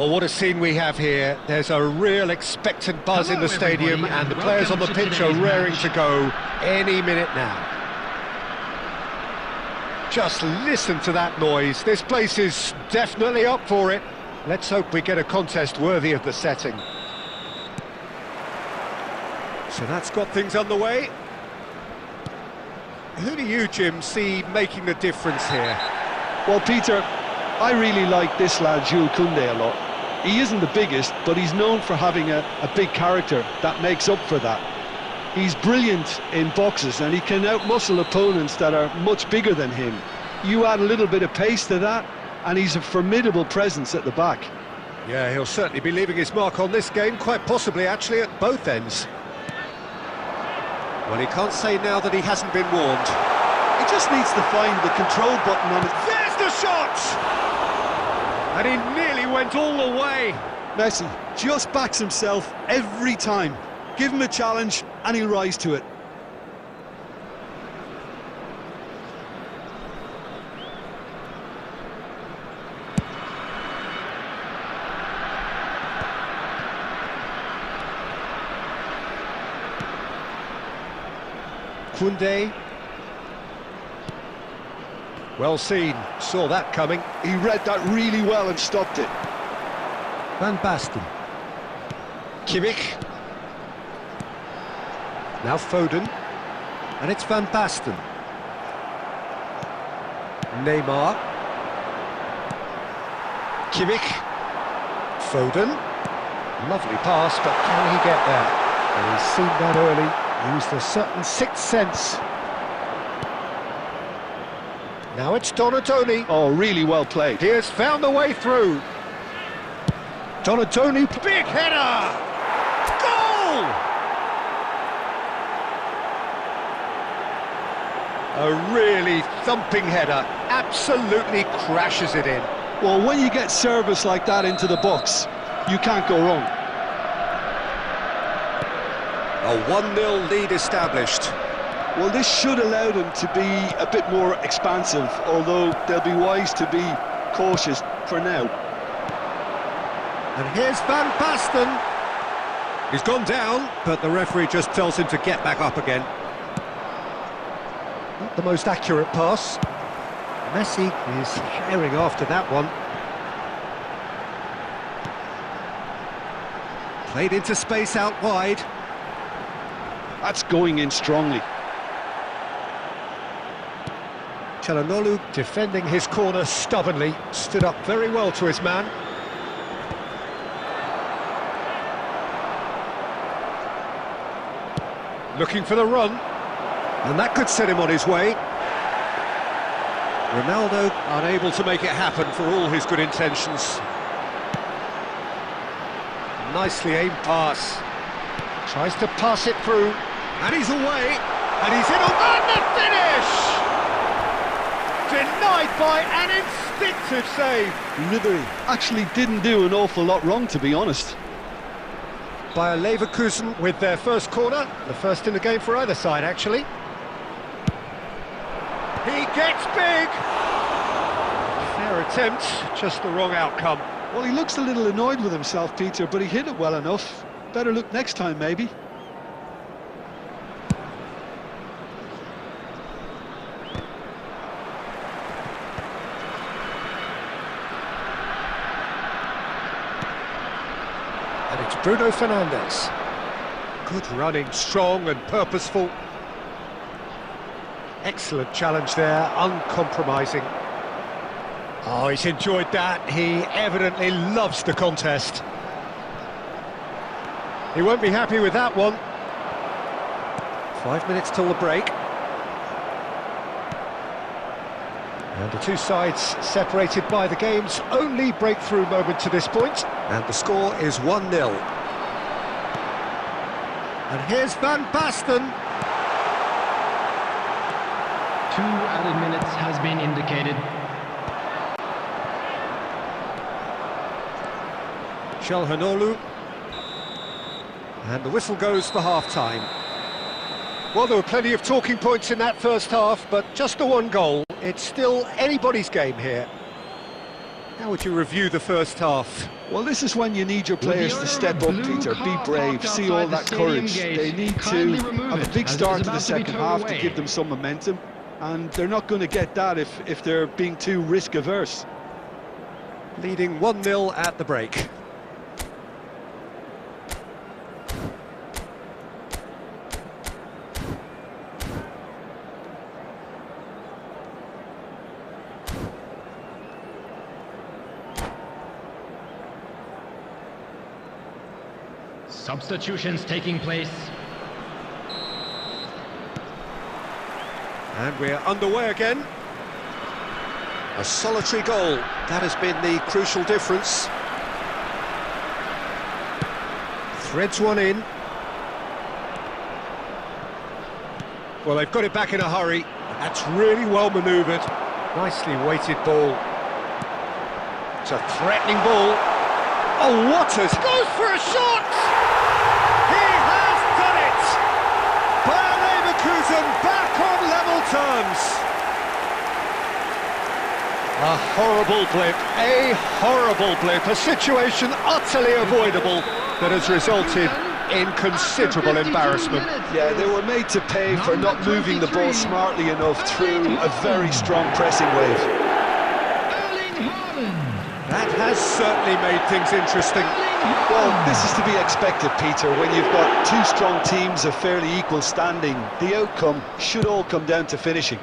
Well, what a scene we have here. There's a real expectant buzz in the stadium, and the players on the pitch are raring to go any minute now. Just listen to that noise. This place is definitely up for it. Let's hope we get a contest worthy of the setting. So that's got things underway. Who do you, Jim, see making the difference here? Well, Peter, I really like this lad, Jules Koundé, a lot. He isn't the biggest, but he's known for having a big character that makes up for that. He's brilliant in boxes and he can outmuscle opponents that are much bigger than him. You add a little bit of pace to that and he's a formidable presence at the back. Yeah, he'll certainly be leaving his mark on this game, quite possibly actually at both ends. Well, he can't say now that he hasn't been warned. He just needs to find the control button on it. There's the shot! And he nearly went all the way. Messi just backs himself every time. Give him a challenge and he'll rise to it. Koundé. Well seen, saw that coming. He read that really well and stopped it. Van Basten. Kimmich. Now Foden. And it's Van Basten. Neymar. Kimmich. Foden. Lovely pass, but can he get there? And he's seen that early. Used a certain sixth sense. Now it's Donatoni. Oh, really well played. He has found the way through. Donatoni, big header! Goal! A really thumping header, absolutely crashes it in. Well, when you get service like that into the box, you can't go wrong. A 1-0 lead established. Well, this should allow them to be a bit more expansive, although they'll be wise to be cautious for now. And here's Van Basten. He's gone down, but the referee just tells him to get back up again. Not the most accurate pass. Messi is herring after that one. Played into space out wide. That's going in strongly. Çalhanoğlu defending his corner stubbornly, stood up very well to his man. Looking for the run, and that could set him on his way. Ronaldo unable to make it happen for all his good intentions. Nicely aimed pass. Tries to pass it through, and he's away, and he's in on the finish! Denied by an instinctive save. Ribery actually didn't do an awful lot wrong, to be honest. Bayer Leverkusen with their first corner, the first in the game for either side, actually. He gets big! Fair attempt, just the wrong outcome. Well, he looks a little annoyed with himself, Peter, but he hit it well enough. Better look next time, maybe. And it's Bruno Fernandes. Good running, strong and purposeful. Excellent challenge there, uncompromising. Oh, he's enjoyed that. He evidently loves the contest. He won't be happy with that one. 5 minutes till the break. And the two sides separated by the game's only breakthrough moment to this point. And the score is 1-0. And here's Van Basten. 2 added minutes has been indicated. Çalhanoğlu. And the whistle goes for half-time. Well, there were plenty of talking points in that first half, but just the one goal. It's still anybody's game here. How would you review the first half? Well, this is when you need your players to step up, Peter, be brave, see all that courage. They need to have a big start to the second half to give them some momentum, and they're not going to get that if they're being too risk-averse. Leading 1-0 at the break. Substitutions taking place. And we're underway again. A solitary goal, that has been the crucial difference. Threads one in. Well, they've got it back in a hurry. That's really well manoeuvred. Nicely weighted ball. It's a threatening ball. Oh, Waters goes for a shot! He has done it! Bayer Leverkusen back on level terms. A horrible blip, a situation utterly avoidable that has resulted in considerable embarrassment. Yeah, they were made to pay for not moving the ball smartly enough through a very strong pressing wave. That has certainly made things interesting. Well, this is to be expected, Peter. When you've got two strong teams of fairly equal standing, the outcome should all come down to finishing.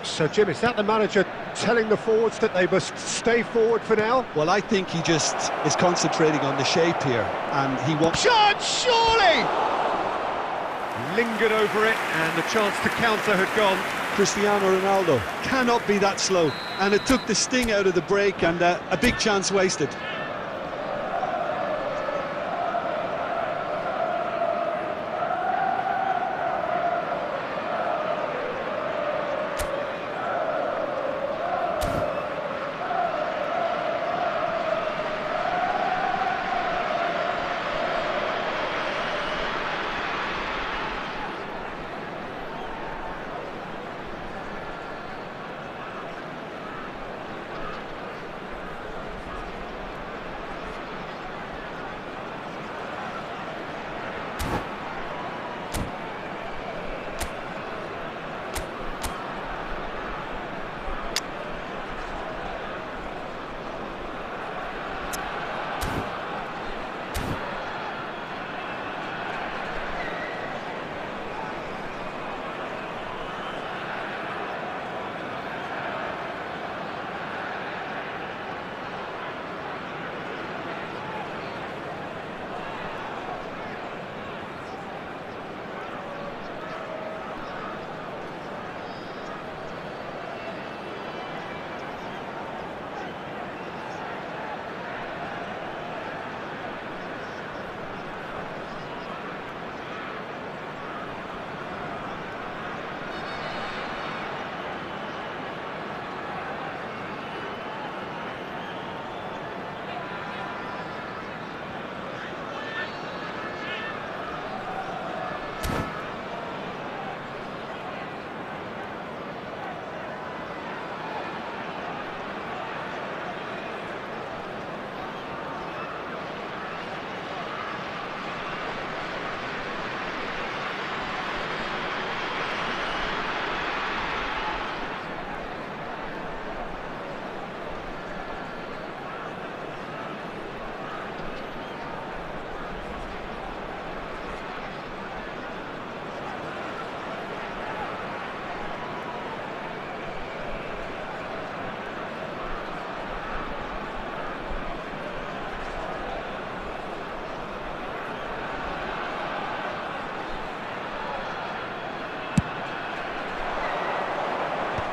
So, Jim, is that the manager telling the forwards that they must stay forward for now? Well, I think he just is concentrating on the shape here, and he wants... Shot, surely! Lingered over it, and the chance to counter had gone. Cristiano Ronaldo cannot be that slow, and it took the sting out of the break, and a big chance wasted.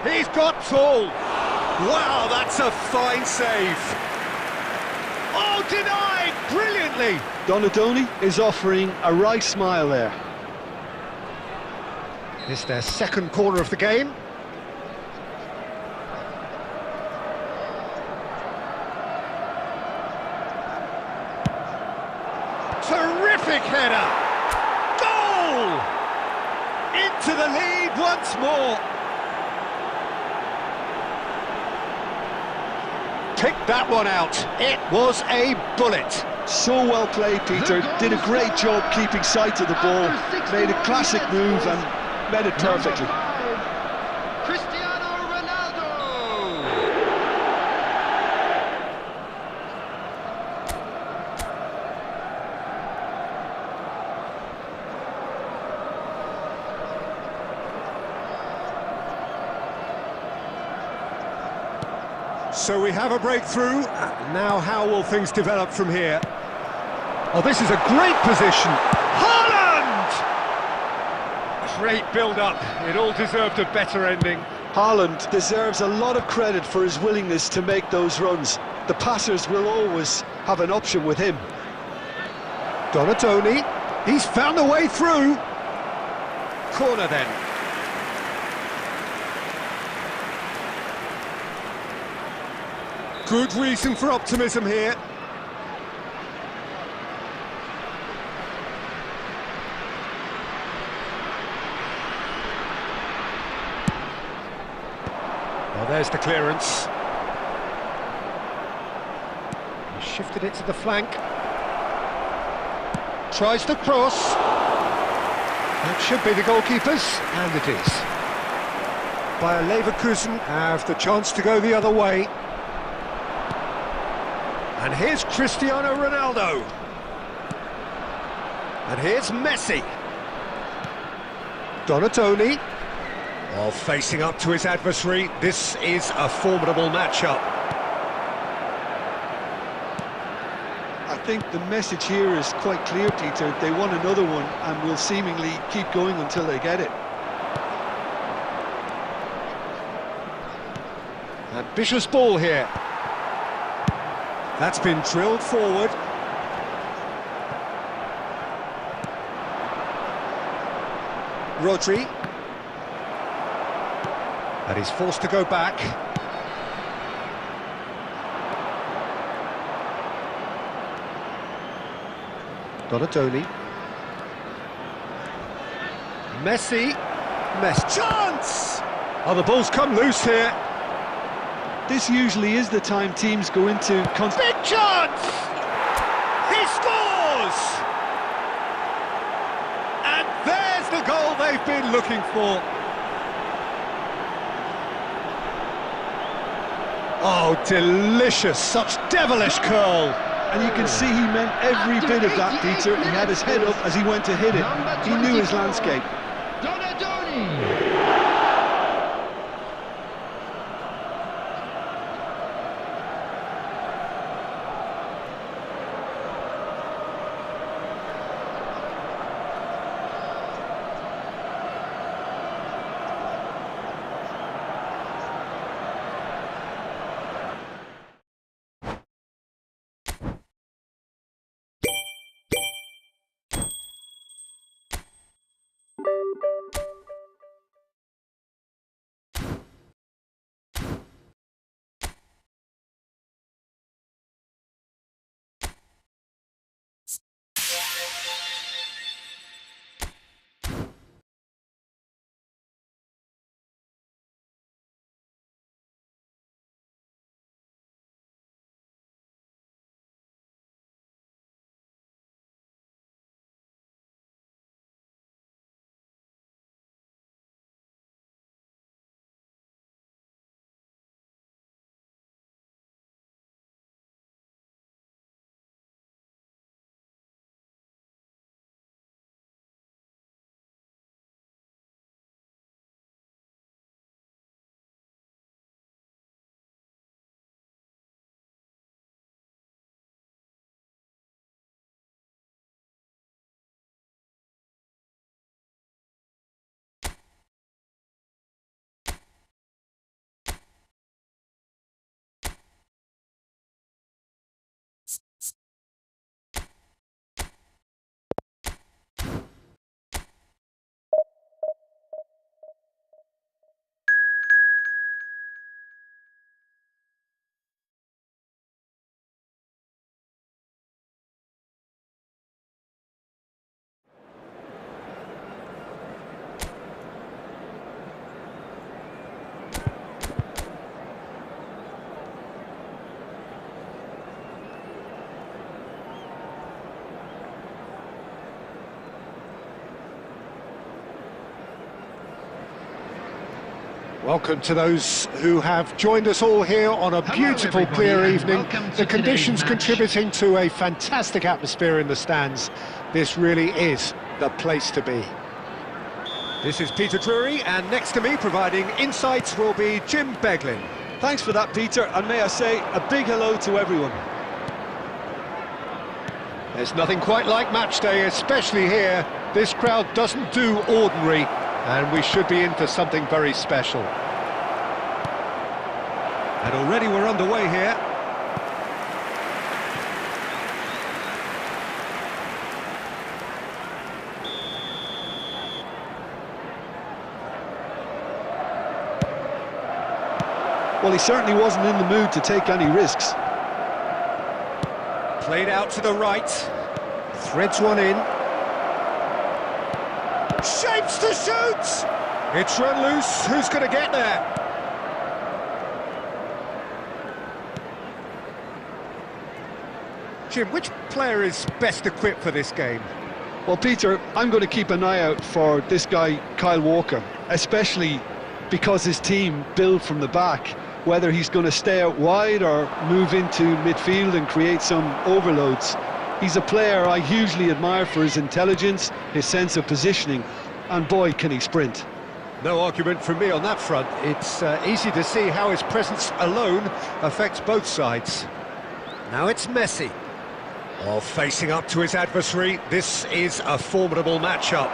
He's got tall. Wow, that's a fine save. Oh, denied brilliantly. Donadoni is offering a right smile there. It's their second corner of the game. Terrific header. Goal! Into the lead once more. Picked that one out. It was a bullet. So well played, Peter. Did a great job keeping sight of the ball. Made a classic move and met it perfectly. Cristiano Ronaldo. So we have a breakthrough. Now how will things develop from here? Oh, this is a great position. Haaland! Great build-up. It all deserved a better ending. Haaland deserves a lot of credit for his willingness to make those runs. The passers will always have an option with him. Donatoni, he's found a way through. Corner then. Good reason for optimism here. Well, there's the clearance. He shifted it to the flank. Tries to cross. That should be the goalkeepers, and it is. Bayer Leverkusen have the chance to go the other way. And here's Cristiano Ronaldo. And here's Messi. Donatoni. While facing up to his adversary, this is a formidable matchup. I think the message here is quite clear, Peter. They want another one and will seemingly keep going until they get it. Ambitious ball here. That's been drilled forward. Rodri. And he's forced to go back. Donatoni. Messi. Chance! Oh, the ball's come loose here. This usually is the time teams go into... Big chance! He scores! And there's the goal they've been looking for. Oh, delicious, such devilish curl. And you can see he meant every bit of that, Peter. He had his head up as he went to hit it. He knew his landscape. Donatoni! Welcome to those who have joined us all here on a beautiful, everybody, clear and evening. welcome to The conditions today's match. contributing to a fantastic atmosphere in the stands. This really is the place to be. This is Peter Drury, and next to me providing insights will be Jim Beglin. Thanks for that, Peter, and may I say a big hello to everyone. There's nothing quite like match day, especially here. This crowd doesn't do ordinary, and we should be in for something very special. And already we're underway here. Well, he certainly wasn't in the mood to take any risks. Played out to the right. Threads one in. Shapes to shoot! It's run loose. Who's going to get there? Jim, which player is best equipped for this game? Well, Peter, I'm going to keep an eye out for this guy, Kyle Walker, especially because his team build from the back. Whether he's going to stay out wide or move into midfield and create some overloads. He's a player I hugely admire for his intelligence, his sense of positioning, and boy, can he sprint. No argument from me on that front. It's easy to see how his presence alone affects both sides. Now it's Messi. Oh, facing up to his adversary. This is a formidable matchup.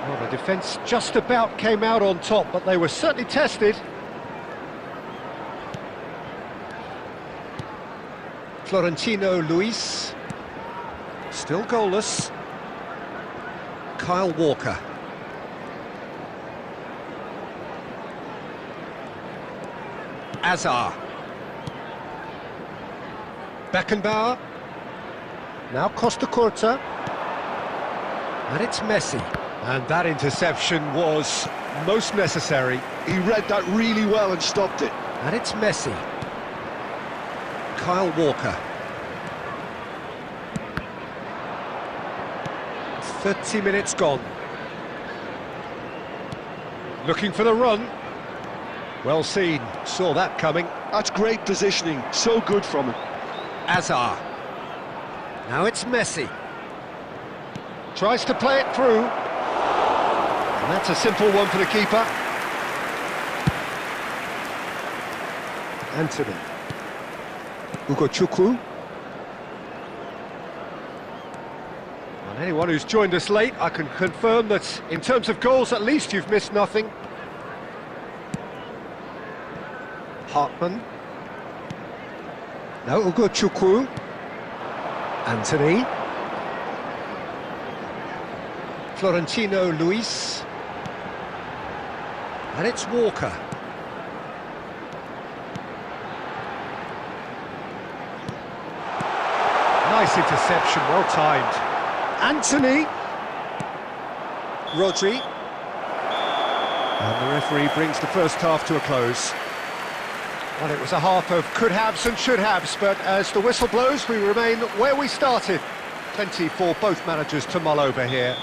Well, the defence just about came out on top, but they were certainly tested. Florentino Luis, still goalless. Kyle Walker. Azar. Beckenbauer. Now Costa Curta. And it's Messi. And that interception was most necessary. He read that really well and stopped it. And it's Messi. Kyle Walker. 30 minutes gone. Looking for the run. Well seen, saw that coming. That's great positioning, so good from him. Azar. Now it's Messi. Tries to play it through. And that's a simple one for the keeper. Anthony. Hugo Chukwu. And anyone who's joined us late, I can confirm that in terms of goals, at least you've missed nothing. Hartman. No, Hugo Chukwu. Anthony. Florentino Luis. And it's Walker. Nice interception, well timed. Anthony. Rodri. And the referee brings the first half to a close. Well, it was a half of could-haves and should-haves, but as the whistle blows, we remain where we started. Plenty for both managers to mull over here.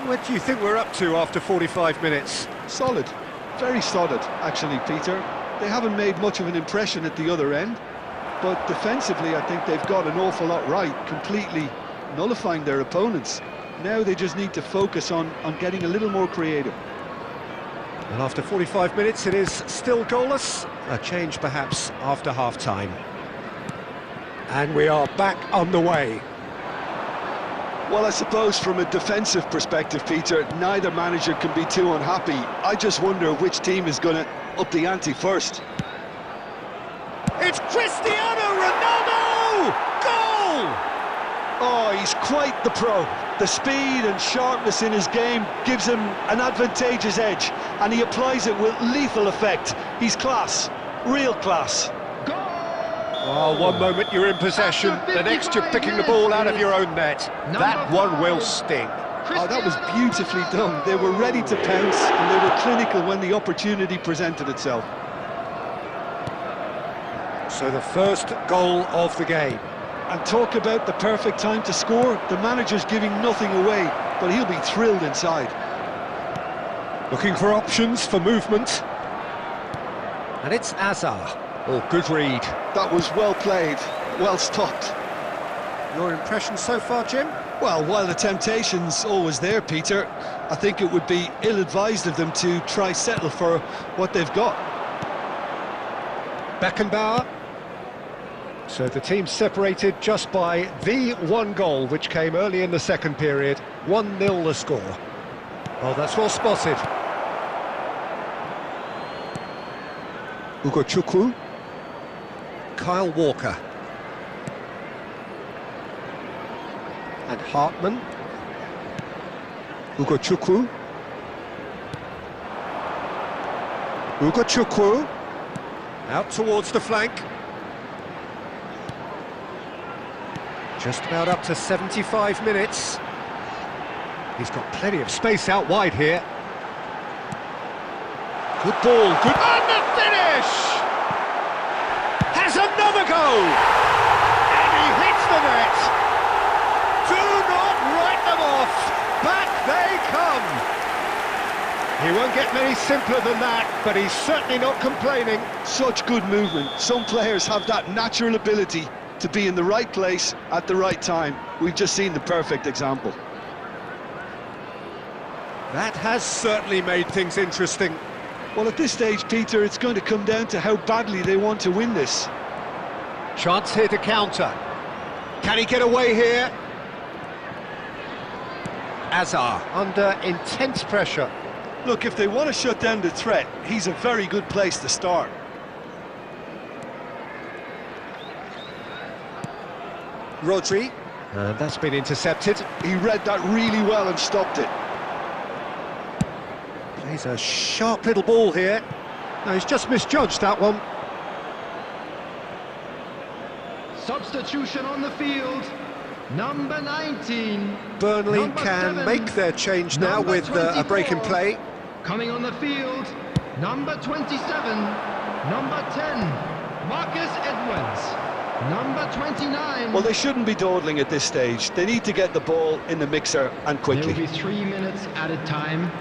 What do you think we're up to after 45 minutes? Solid. Very solid, actually, Peter. They haven't made much of an impression at the other end. But defensively, I think they've got an awful lot right, completely nullifying their opponents. Now they just need to focus on getting a little more creative. And after 45 minutes, it is still goalless. A change, perhaps, after half-time. And we are back on the way. Well, I suppose from a defensive perspective, Peter, neither manager can be too unhappy. I just wonder which team is going to up the ante first. It's Cristiano Ronaldo! Goal! Oh, he's quite the pro. The speed and sharpness in his game gives him an advantageous edge, and he applies it with lethal effect. He's class, real class. Oh, one moment you're in possession, the next you're picking the ball out of your own net. That one will sting. Oh, that was beautifully done. They were ready to pounce, and they were clinical when the opportunity presented itself. So the first goal of the game. And talk about the perfect time to score. The manager's giving nothing away, but he'll be thrilled inside. Looking for options for movement. And it's Azar. Oh, good read. That was well played, well stopped. Your impression so far, Jim? Well, while the temptation's always there, Peter, I think it would be ill-advised of them to try settle for what they've got. Beckenbauer. So the team separated just by the one goal, which came early in the second period. 1-0 the score. Oh, that's well spotted. Chukwu. Kyle Walker. And Hartman. Chukwu. Chukwu. Out towards the flank. Just about up to 75 minutes. He's got plenty of space out wide here. Good ball, good... And the finish! Has another go! And he hits the net! Do not write them off! Back they come! He won't get many simpler than that, but he's certainly not complaining. Such good movement. Some players have that natural ability to be in the right place at the right time. We've just seen the perfect example. That has certainly made things interesting. Well, at this stage, Peter, it's going to come down to how badly they want to win this. Chance here to counter. Can he get away here? Azar under intense pressure. Look, if they want to shut down the threat, he's a very good place to start. Rodri. And that's been intercepted. He read that really well and stopped it. Plays a sharp little ball here. No, he's just misjudged that one. Substitution on the field. Number 19. Burnley Number can 7, make their change now number with a break in 24. play. Coming on the field, number 27, number 10, Marcus Edwards, number 29. Well, they shouldn't be dawdling at this stage. They need to get the ball in the mixer and quickly. There will be 3 minutes added time.